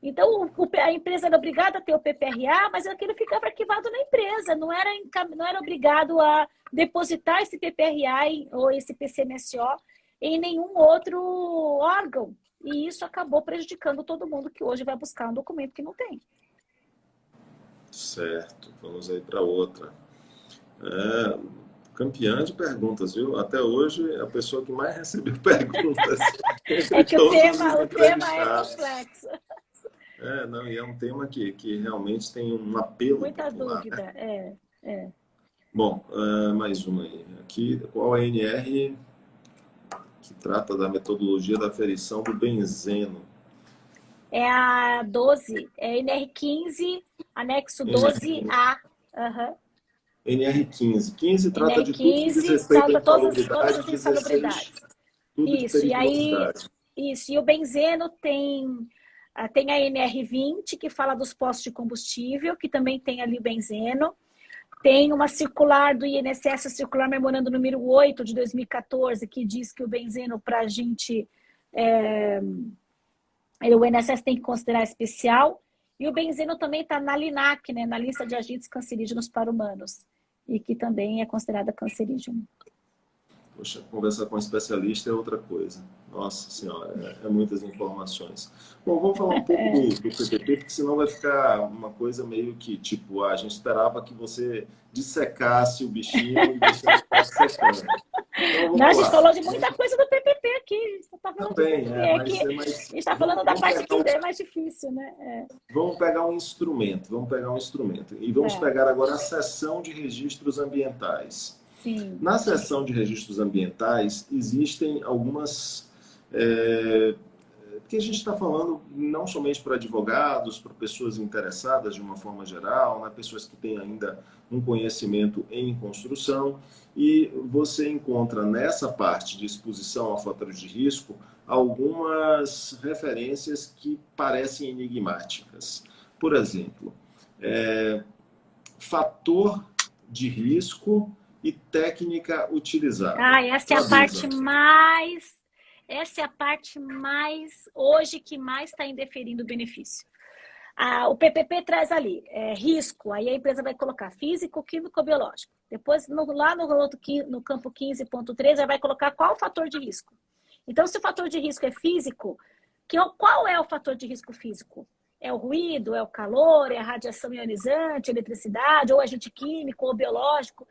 Então, a empresa era obrigada a ter o PPRA, mas aquilo ficava arquivado na empresa, não era obrigado a depositar esse PPRA ou esse PCMSO em nenhum outro órgão. E isso acabou prejudicando todo mundo que hoje vai buscar um documento que não tem. Certo, vamos aí para outra. Campeã de perguntas, viu? Até hoje, a pessoa que mais recebeu perguntas. É que o tema é complexo. E é um tema que realmente tem um apelo. Muita popular, dúvida, né? Bom, mais uma aí. Aqui, qual é a NR que trata da metodologia da aferição do benzeno? É a 12, é NR15, anexo 12A. NR15. 15 trata de tudo que diz respeito trata à todas as insalubridades. Tudo Isso, de periculosidade. E o benzeno tem a NR20, que fala dos postos de combustível, que também tem ali o benzeno. Tem uma circular do INSS, a circular memorando número 8 de 2014, que diz que o benzeno para a gente, o INSS tem que considerar especial. E o benzeno também está na LINAC, né, na lista de agentes cancerígenos para humanos, e que também é considerada cancerígeno. Poxa, conversar com um especialista é outra coisa. Nossa Senhora, muitas informações. Bom, vamos falar um pouco do PPP, porque senão vai ficar uma coisa meio que, tipo, a gente esperava que você dissecasse o bichinho e você está dissecando. Então, a gente falou de muita coisa do PPP aqui. Você tá falando também, de mas a gente está falando da parte que é mais difícil, né? Vamos pegar um instrumento, E vamos pegar agora a seção de registros ambientais. Sim. Na seção de registros ambientais, existem algumas... que a gente está falando não somente para advogados, para pessoas interessadas de uma forma geral, né, pessoas que têm ainda um conhecimento em construção, e você encontra nessa parte de exposição a fatores de risco algumas referências que parecem enigmáticas. Por exemplo, fator de risco e técnica utilizada. Essa é a parte mais... Essa é a parte mais, hoje, que mais está indeferindo o benefício. O PPP traz ali risco, aí a empresa vai colocar físico, químico, biológico. Depois, lá no campo 15.3, vai colocar qual o fator de risco. Então, se o fator de risco é físico, qual é o fator de risco físico? É o ruído, é o calor, é a radiação ionizante, eletricidade, ou agente químico, ou biológico.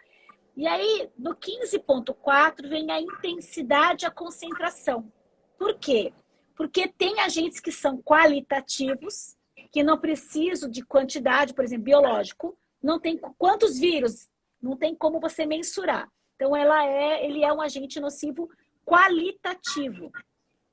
E aí, no 15.4, vem a intensidade e a concentração. Por quê? Porque tem agentes que são qualitativos, que não precisam de quantidade, por exemplo, biológico, não tem quantos vírus, não tem como você mensurar. Então, ele é um agente nocivo qualitativo.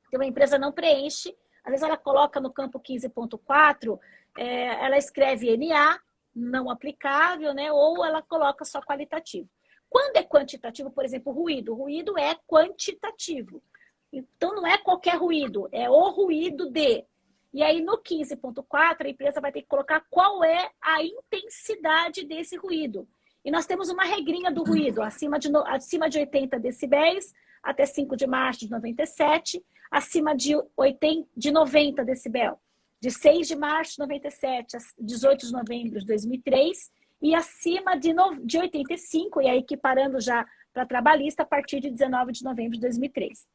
Então, a empresa não preenche, às vezes ela coloca no campo 15.4, ela escreve NA, não aplicável, né? Ou ela coloca só qualitativo. Quando é quantitativo, por exemplo, ruído. O ruído é quantitativo. Então, não é qualquer ruído, é o ruído de. E aí, no 15.4, a empresa vai ter que colocar qual é a intensidade desse ruído. E nós temos uma regrinha do ruído, acima de 80 decibéis, até 5 de março de 97, acima de 90 decibel, de 6 de março de 97 a 18 de novembro de 2003, e acima de 85, e aí equiparando já para trabalhista, a partir de 19 de novembro de 2003.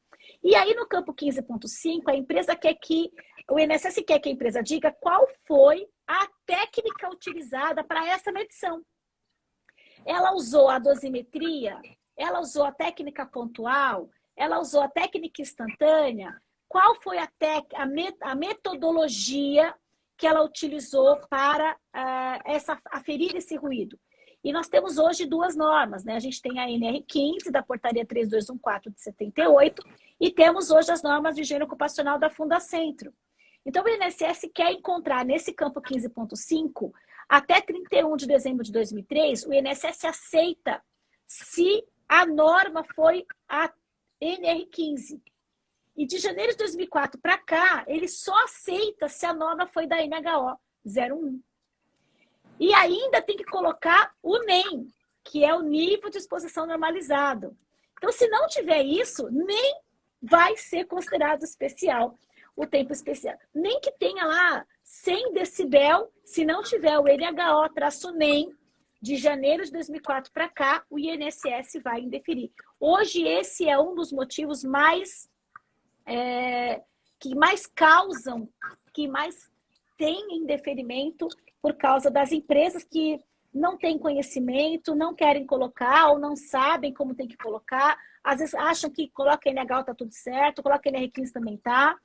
E aí, no campo 15.5, a empresa quer que, o INSS quer que a empresa diga qual foi a técnica utilizada para essa medição. Ela usou a dosimetria, ela usou a técnica pontual, ela usou a técnica instantânea. Qual foi a metodologia que ela utilizou para aferir esse ruído? E nós temos hoje duas normas, né? A gente tem a NR15 da portaria 3214 de 78 e temos hoje as normas de higiene ocupacional da Fundacentro. Então, o INSS quer encontrar nesse campo 15.5, até 31 de dezembro de 2003, o INSS aceita se a norma foi a NR15. E de janeiro de 2004 para cá, ele só aceita se a norma foi da NHO 01. E ainda tem que colocar o NEM, que é o nível de exposição normalizado. Então, se não tiver isso, nem vai ser considerado especial o tempo especial. Nem que tenha lá 100 decibel, se não tiver o NHO-NEM de janeiro de 2004 para cá, o INSS vai indeferir. Hoje, esse é um dos motivos que mais causam, que mais tem indeferimento por causa das empresas que não têm conhecimento, não querem colocar ou não sabem como tem que colocar. Às vezes acham que coloca NH está tudo certo, coloca NR15 também está,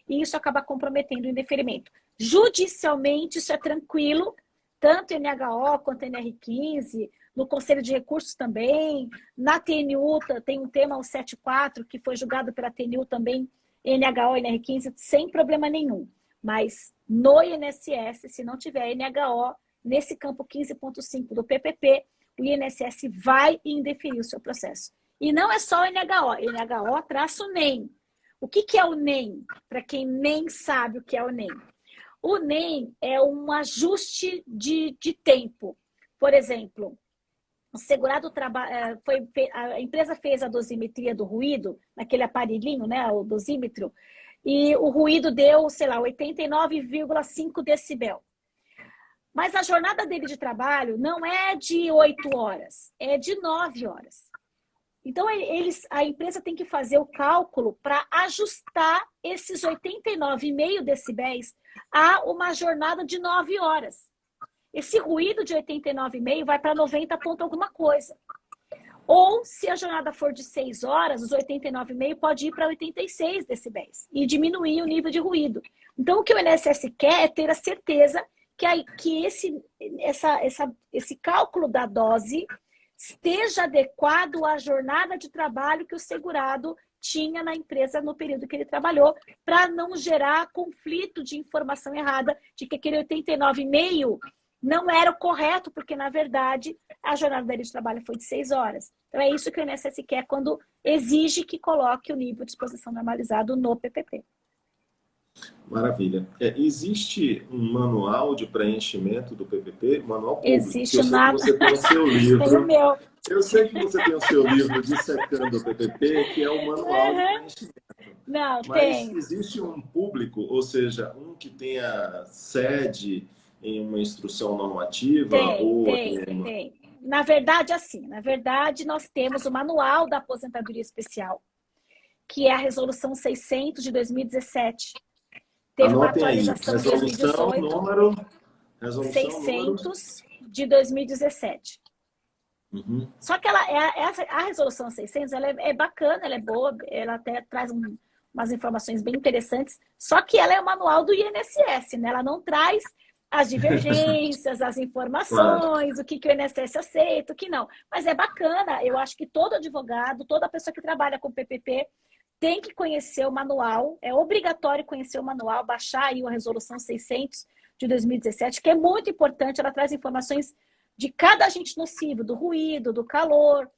e isso acaba comprometendo o indeferimento. Judicialmente, isso é tranquilo, tanto NHO quanto NR15, no Conselho de Recursos também, na TNU tem um tema, o 74, que foi julgado pela TNU também, NHO e NR15, sem problema nenhum. Mas no INSS, se não tiver NHO, nesse campo 15.5 do PPP, o INSS vai indeferir o seu processo. E não é só o NHO, NHO-NEM. O que é o NEM? Para quem nem sabe o que é o NEM. O NEM é um ajuste de tempo. Por exemplo, o segurado trabalha, a empresa fez a dosimetria do ruído, naquele aparelhinho, né, o dosímetro, e o ruído deu, sei lá, 89,5 decibel. Mas a jornada dele de trabalho não é de 8 horas, é de 9 horas. Então, a empresa tem que fazer o cálculo para ajustar esses 89,5 decibéis a uma jornada de 9 horas. Esse ruído de 89,5 vai para 90 ponto alguma coisa. Ou, se a jornada for de 6 horas, os 89,5 pode ir para 86 decibéis e diminuir o nível de ruído. Então, o que o INSS quer é ter a certeza que esse cálculo da dose esteja adequado à jornada de trabalho que o segurado tinha na empresa no período que ele trabalhou, para não gerar conflito de informação errada de que aquele 89,5 não era o correto, porque, na verdade, a jornada dele de trabalho foi de 6 horas. Então, é isso que o INSS quer quando exige que coloque o nível de exposição normalizado no PPP. Maravilha. Existe um manual de preenchimento do PPP, manual público, porque eu Existe sei que nada. você tem o seu Tem o livro, meu. eu sei que você tem o seu livro Dissecando o PPP, que é o manual de Uhum. preenchimento. Não, Mas tem. existe um público, ou seja, um que tenha sede em uma instrução normativa Tem, ou tem, em uma... tem. Na verdade, assim, na verdade, nós temos o Manual da Aposentadoria Especial, que é a Resolução 600 de 2017. Teve uma Anotem aí, atualização em 2018, resolução número... 600 de 2017. Uhum. Só que a resolução 600 ela é bacana, ela é boa, ela até traz umas informações bem interessantes, só que ela é o manual do INSS, né? Ela não traz as divergências, as Claro. informações, o que o INSS aceita, o que não. Mas é bacana, eu acho que todo advogado, toda pessoa que trabalha com PPP tem que conhecer o manual, é obrigatório conhecer o manual, baixar aí a resolução 600 de 2017, que é muito importante, ela traz informações de cada agente nocivo, do ruído, do calor,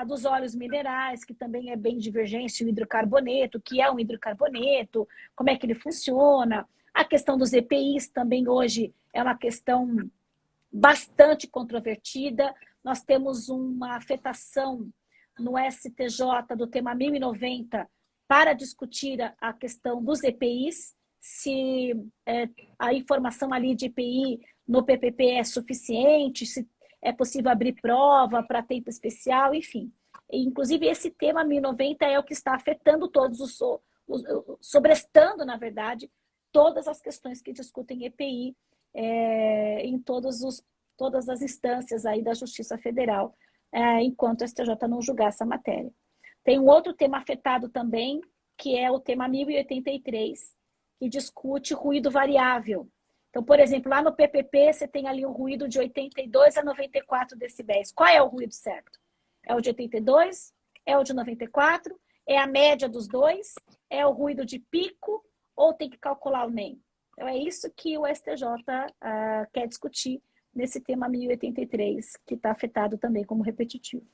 dos óleos minerais, que também é bem divergente, o hidrocarboneto, que é um hidrocarboneto, como é que ele funciona. A questão dos EPIs também hoje é uma questão bastante controvertida. Nós temos uma afetação no STJ do tema 1090 para discutir a questão dos EPIs, se a informação ali de EPI no PPP é suficiente, se é possível abrir prova para tempo especial, enfim. Inclusive, esse tema 1090 é o que está afetando todos sobrestando, na verdade, todas as questões que discutem EPI em todas as instâncias aí da Justiça Federal, enquanto o STJ não julgar essa matéria. Tem um outro tema afetado também, que é o tema 1083, que discute ruído variável. Então, por exemplo, lá no PPP, você tem ali um ruído de 82 a 94 decibéis. Qual é o ruído certo? É o de 82? É o de 94? É a média dos dois? É o ruído de pico? Ou tem que calcular o NEM? Então, é isso que o STJ quer discutir nesse tema 1083, que está afetado também como repetitivo.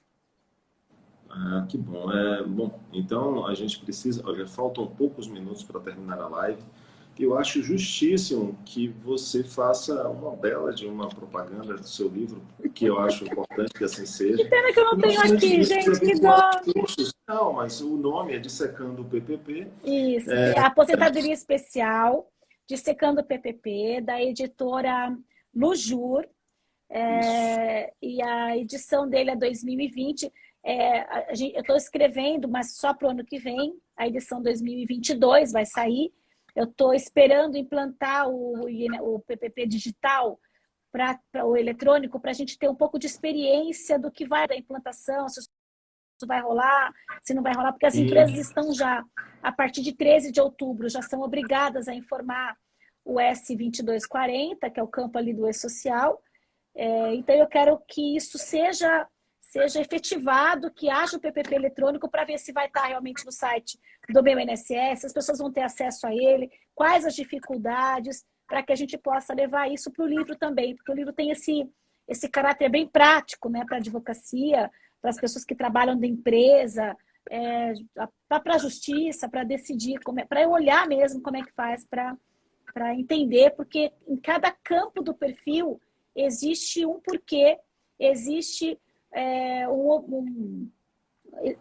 Ah, que bom. Bom, então a gente precisa. Olha, faltam poucos minutos para terminar a live. Eu acho justíssimo que você faça uma bela de uma propaganda do seu livro, que eu acho importante que assim Que seja. pena que eu E não não tenho somente aqui, isso, os gente, que eventuais dó. cursos. Não, mas o nome é Dissecando o PPP. Isso, a aposentadoria especial, dissecando o PPP, da editora Lujur, Isso. e a edição dele é 2020. Eu estou escrevendo, mas só para o ano que vem, a edição 2022 vai sair. Eu estou esperando implantar o PPP digital para o eletrônico, para a gente ter um pouco de experiência do que vai da implantação, se isso vai rolar, se não vai rolar, porque as empresas E, estão já, a partir de 13 de outubro, já são obrigadas a informar o S2240, que é o campo ali do E-Social. Então, eu quero que isso seja efetivado, que haja o PPP eletrônico para ver se vai estar realmente no site do meu INSS, as pessoas vão ter acesso a ele, quais as dificuldades, para que a gente possa levar isso para o livro também, porque o livro tem esse caráter bem prático, né, para a advocacia, para as pessoas que trabalham da empresa, para a justiça, para decidir, para eu olhar mesmo como é que faz para entender, porque em cada campo do perfil existe um porquê, existe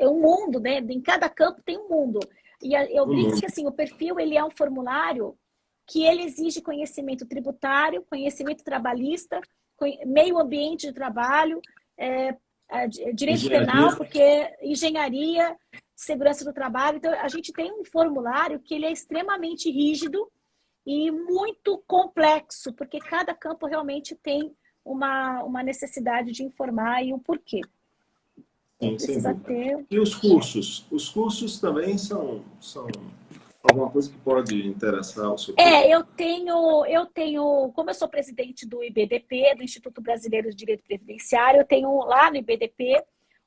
um mundo, né? Em cada campo tem um mundo. E eu brinco que assim, o perfil ele é um formulário que ele exige conhecimento tributário, conhecimento trabalhista, meio ambiente de trabalho, direito engenharia. penal, porque engenharia, segurança do trabalho. Então, a gente tem um formulário que ele é extremamente rígido e muito complexo, porque cada campo realmente tem uma necessidade de informar e o porquê. Então, Sim, sem precisa dúvida. ter. E os cursos? Os cursos também são alguma coisa que pode interessar o seu público? Como eu sou presidente do IBDP, do Instituto Brasileiro de Direito Previdenciário, eu tenho lá no IBDP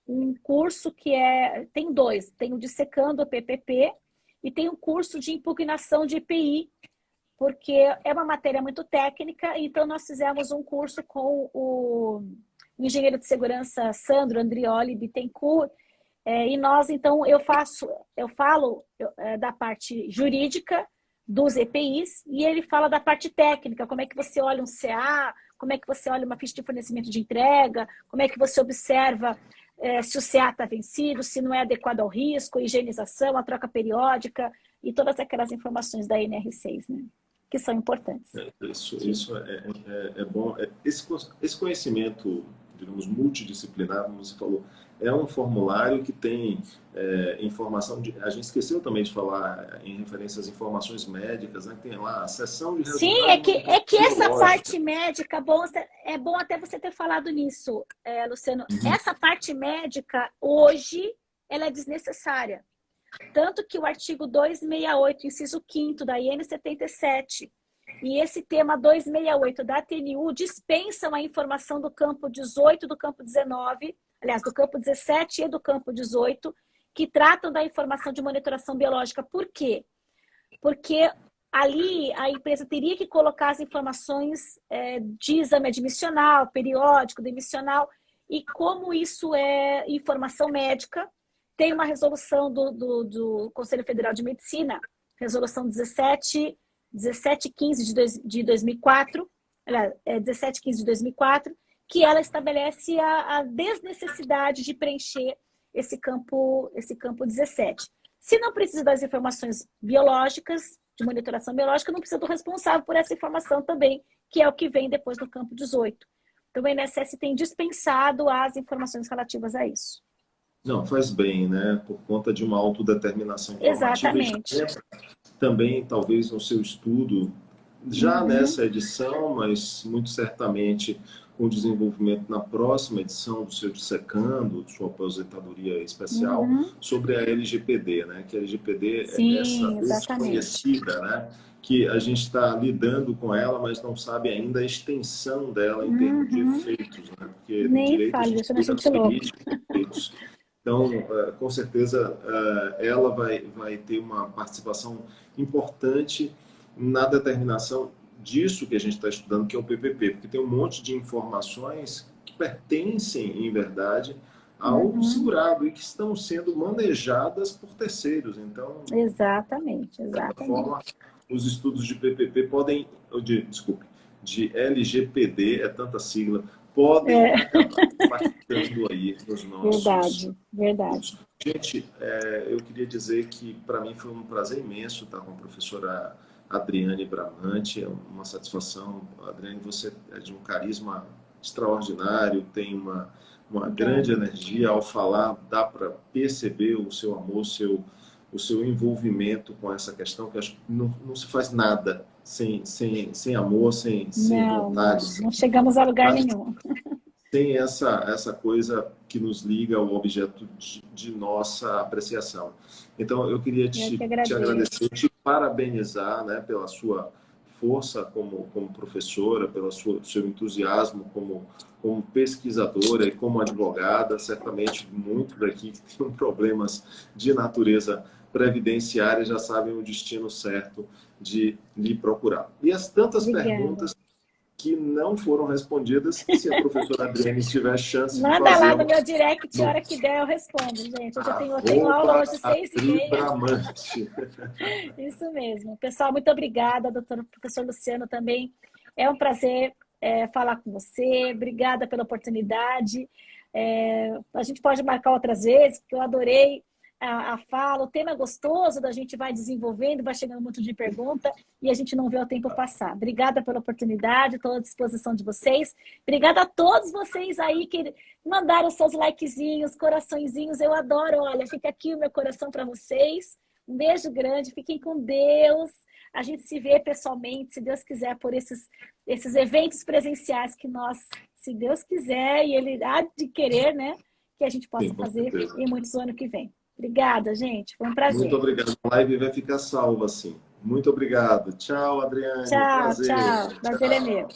um curso tem dois, tem o Dissecando o PPP e tem um curso de impugnação de EPI, porque é uma matéria muito técnica, então nós fizemos um curso com o engenheiro de segurança Sandro Andrioli Bittencourt, e nós, então, eu falo da parte jurídica dos EPIs, e ele fala da parte técnica, como é que você olha um CA, como é que você olha uma ficha de fornecimento de entrega, como é que você observa se o CA está vencido, se não é adequado ao risco, a higienização, a troca periódica e todas aquelas informações da NR6, né? Que são importantes. Isso é bom. Esse conhecimento, digamos, multidisciplinar, como você falou, é um formulário que tem informação de... A gente esqueceu também de falar em referência às informações médicas, né? Tem lá a seção de resultados... Sim, é que essa parte médica, é bom até você ter falado nisso, Luciano. Essa parte médica, hoje, ela é desnecessária. Tanto que o artigo 268, inciso 5º da IN 77, e esse tema 268 da TNU dispensam a informação do campo 18 e do campo 19, aliás, do campo 17 e do campo 18, que tratam da informação de monitoração biológica. Por quê? Porque ali a empresa teria que colocar as informações de exame admissional, periódico, demissional, e como isso é informação médica, tem uma resolução do Conselho Federal de Medicina, resolução 1715 de 2004, 1715 de 2004, que ela estabelece a desnecessidade de preencher esse campo 17. Se não precisa das informações biológicas, de monitoração biológica, não precisa do responsável por essa informação também, que é o que vem depois do campo 18. Então, o INSS tem dispensado as informações relativas a isso. Não, faz bem, né? Por conta de uma autodeterminação informativa. Exatamente. Também, talvez, no seu estudo, já nessa edição, mas muito certamente com o desenvolvimento na próxima edição do seu dissecando, sua aposentadoria especial, sobre a LGPD, né? Que a LGPD Sim, é essa desconhecida, né? Que a gente está lidando com ela, mas não sabe ainda a extensão dela em termos de efeitos, né? Porque no direito a gente lida com efeitos. Então, com certeza, ela vai ter uma participação importante na determinação disso que a gente está estudando, que é o PPP, porque tem um monte de informações que pertencem, em verdade, ao segurado e que estão sendo manejadas por terceiros. Então, exatamente. De certa forma, os estudos de PPP podem, de LGPD, é tanta sigla, podem acabar impactando aí nos nossos... Verdade. Gente, eu queria dizer que para mim foi um prazer imenso estar com a professora Adriane Bramante, é uma satisfação. Adriane, você é de um carisma extraordinário, tem uma grande energia ao falar, dá para perceber o seu amor, o seu envolvimento com essa questão, que acho que não se faz nada sem amor, sem vontade. Não chegamos a lugar nenhum. Tem essa coisa que nos liga ao objeto de nossa apreciação. Então, eu queria te agradecer, te parabenizar, né, pela sua força como professora, pelo seu entusiasmo como pesquisadora e como advogada. Certamente, muitos daqui que têm problemas de natureza previdenciária já sabem o destino certo de lhe procurar. E as tantas perguntas que não foram respondidas, se a professora Adriane tiver chance de fazer... Manda lá no meu direct, a hora que der eu respondo, gente. Eu tenho aula hoje 6h30. Isso mesmo. Pessoal, muito obrigada, professor Luciano também. É um prazer falar com você. Obrigada pela oportunidade. A gente pode marcar outras vezes, porque eu adorei a fala. O tema é gostoso, a gente vai desenvolvendo, vai chegando muito de pergunta e a gente não vê o tempo passar. Obrigada pela oportunidade, estou à disposição de vocês. Obrigada a todos vocês aí que mandaram seus likezinhos, coraçõezinhos. Eu adoro, olha, fica aqui o meu coração para vocês. Um beijo grande, fiquem com Deus. A gente se vê pessoalmente, se Deus quiser, por esses eventos presenciais que nós, se Deus quiser, e Ele há de querer, né, que a gente possa fazer em muitos anos que vem. Obrigada, gente. Foi um prazer. Muito obrigado. A live vai ficar salva, assim. Muito obrigado. Tchau, Adriane. Tchau. Prazer é meu.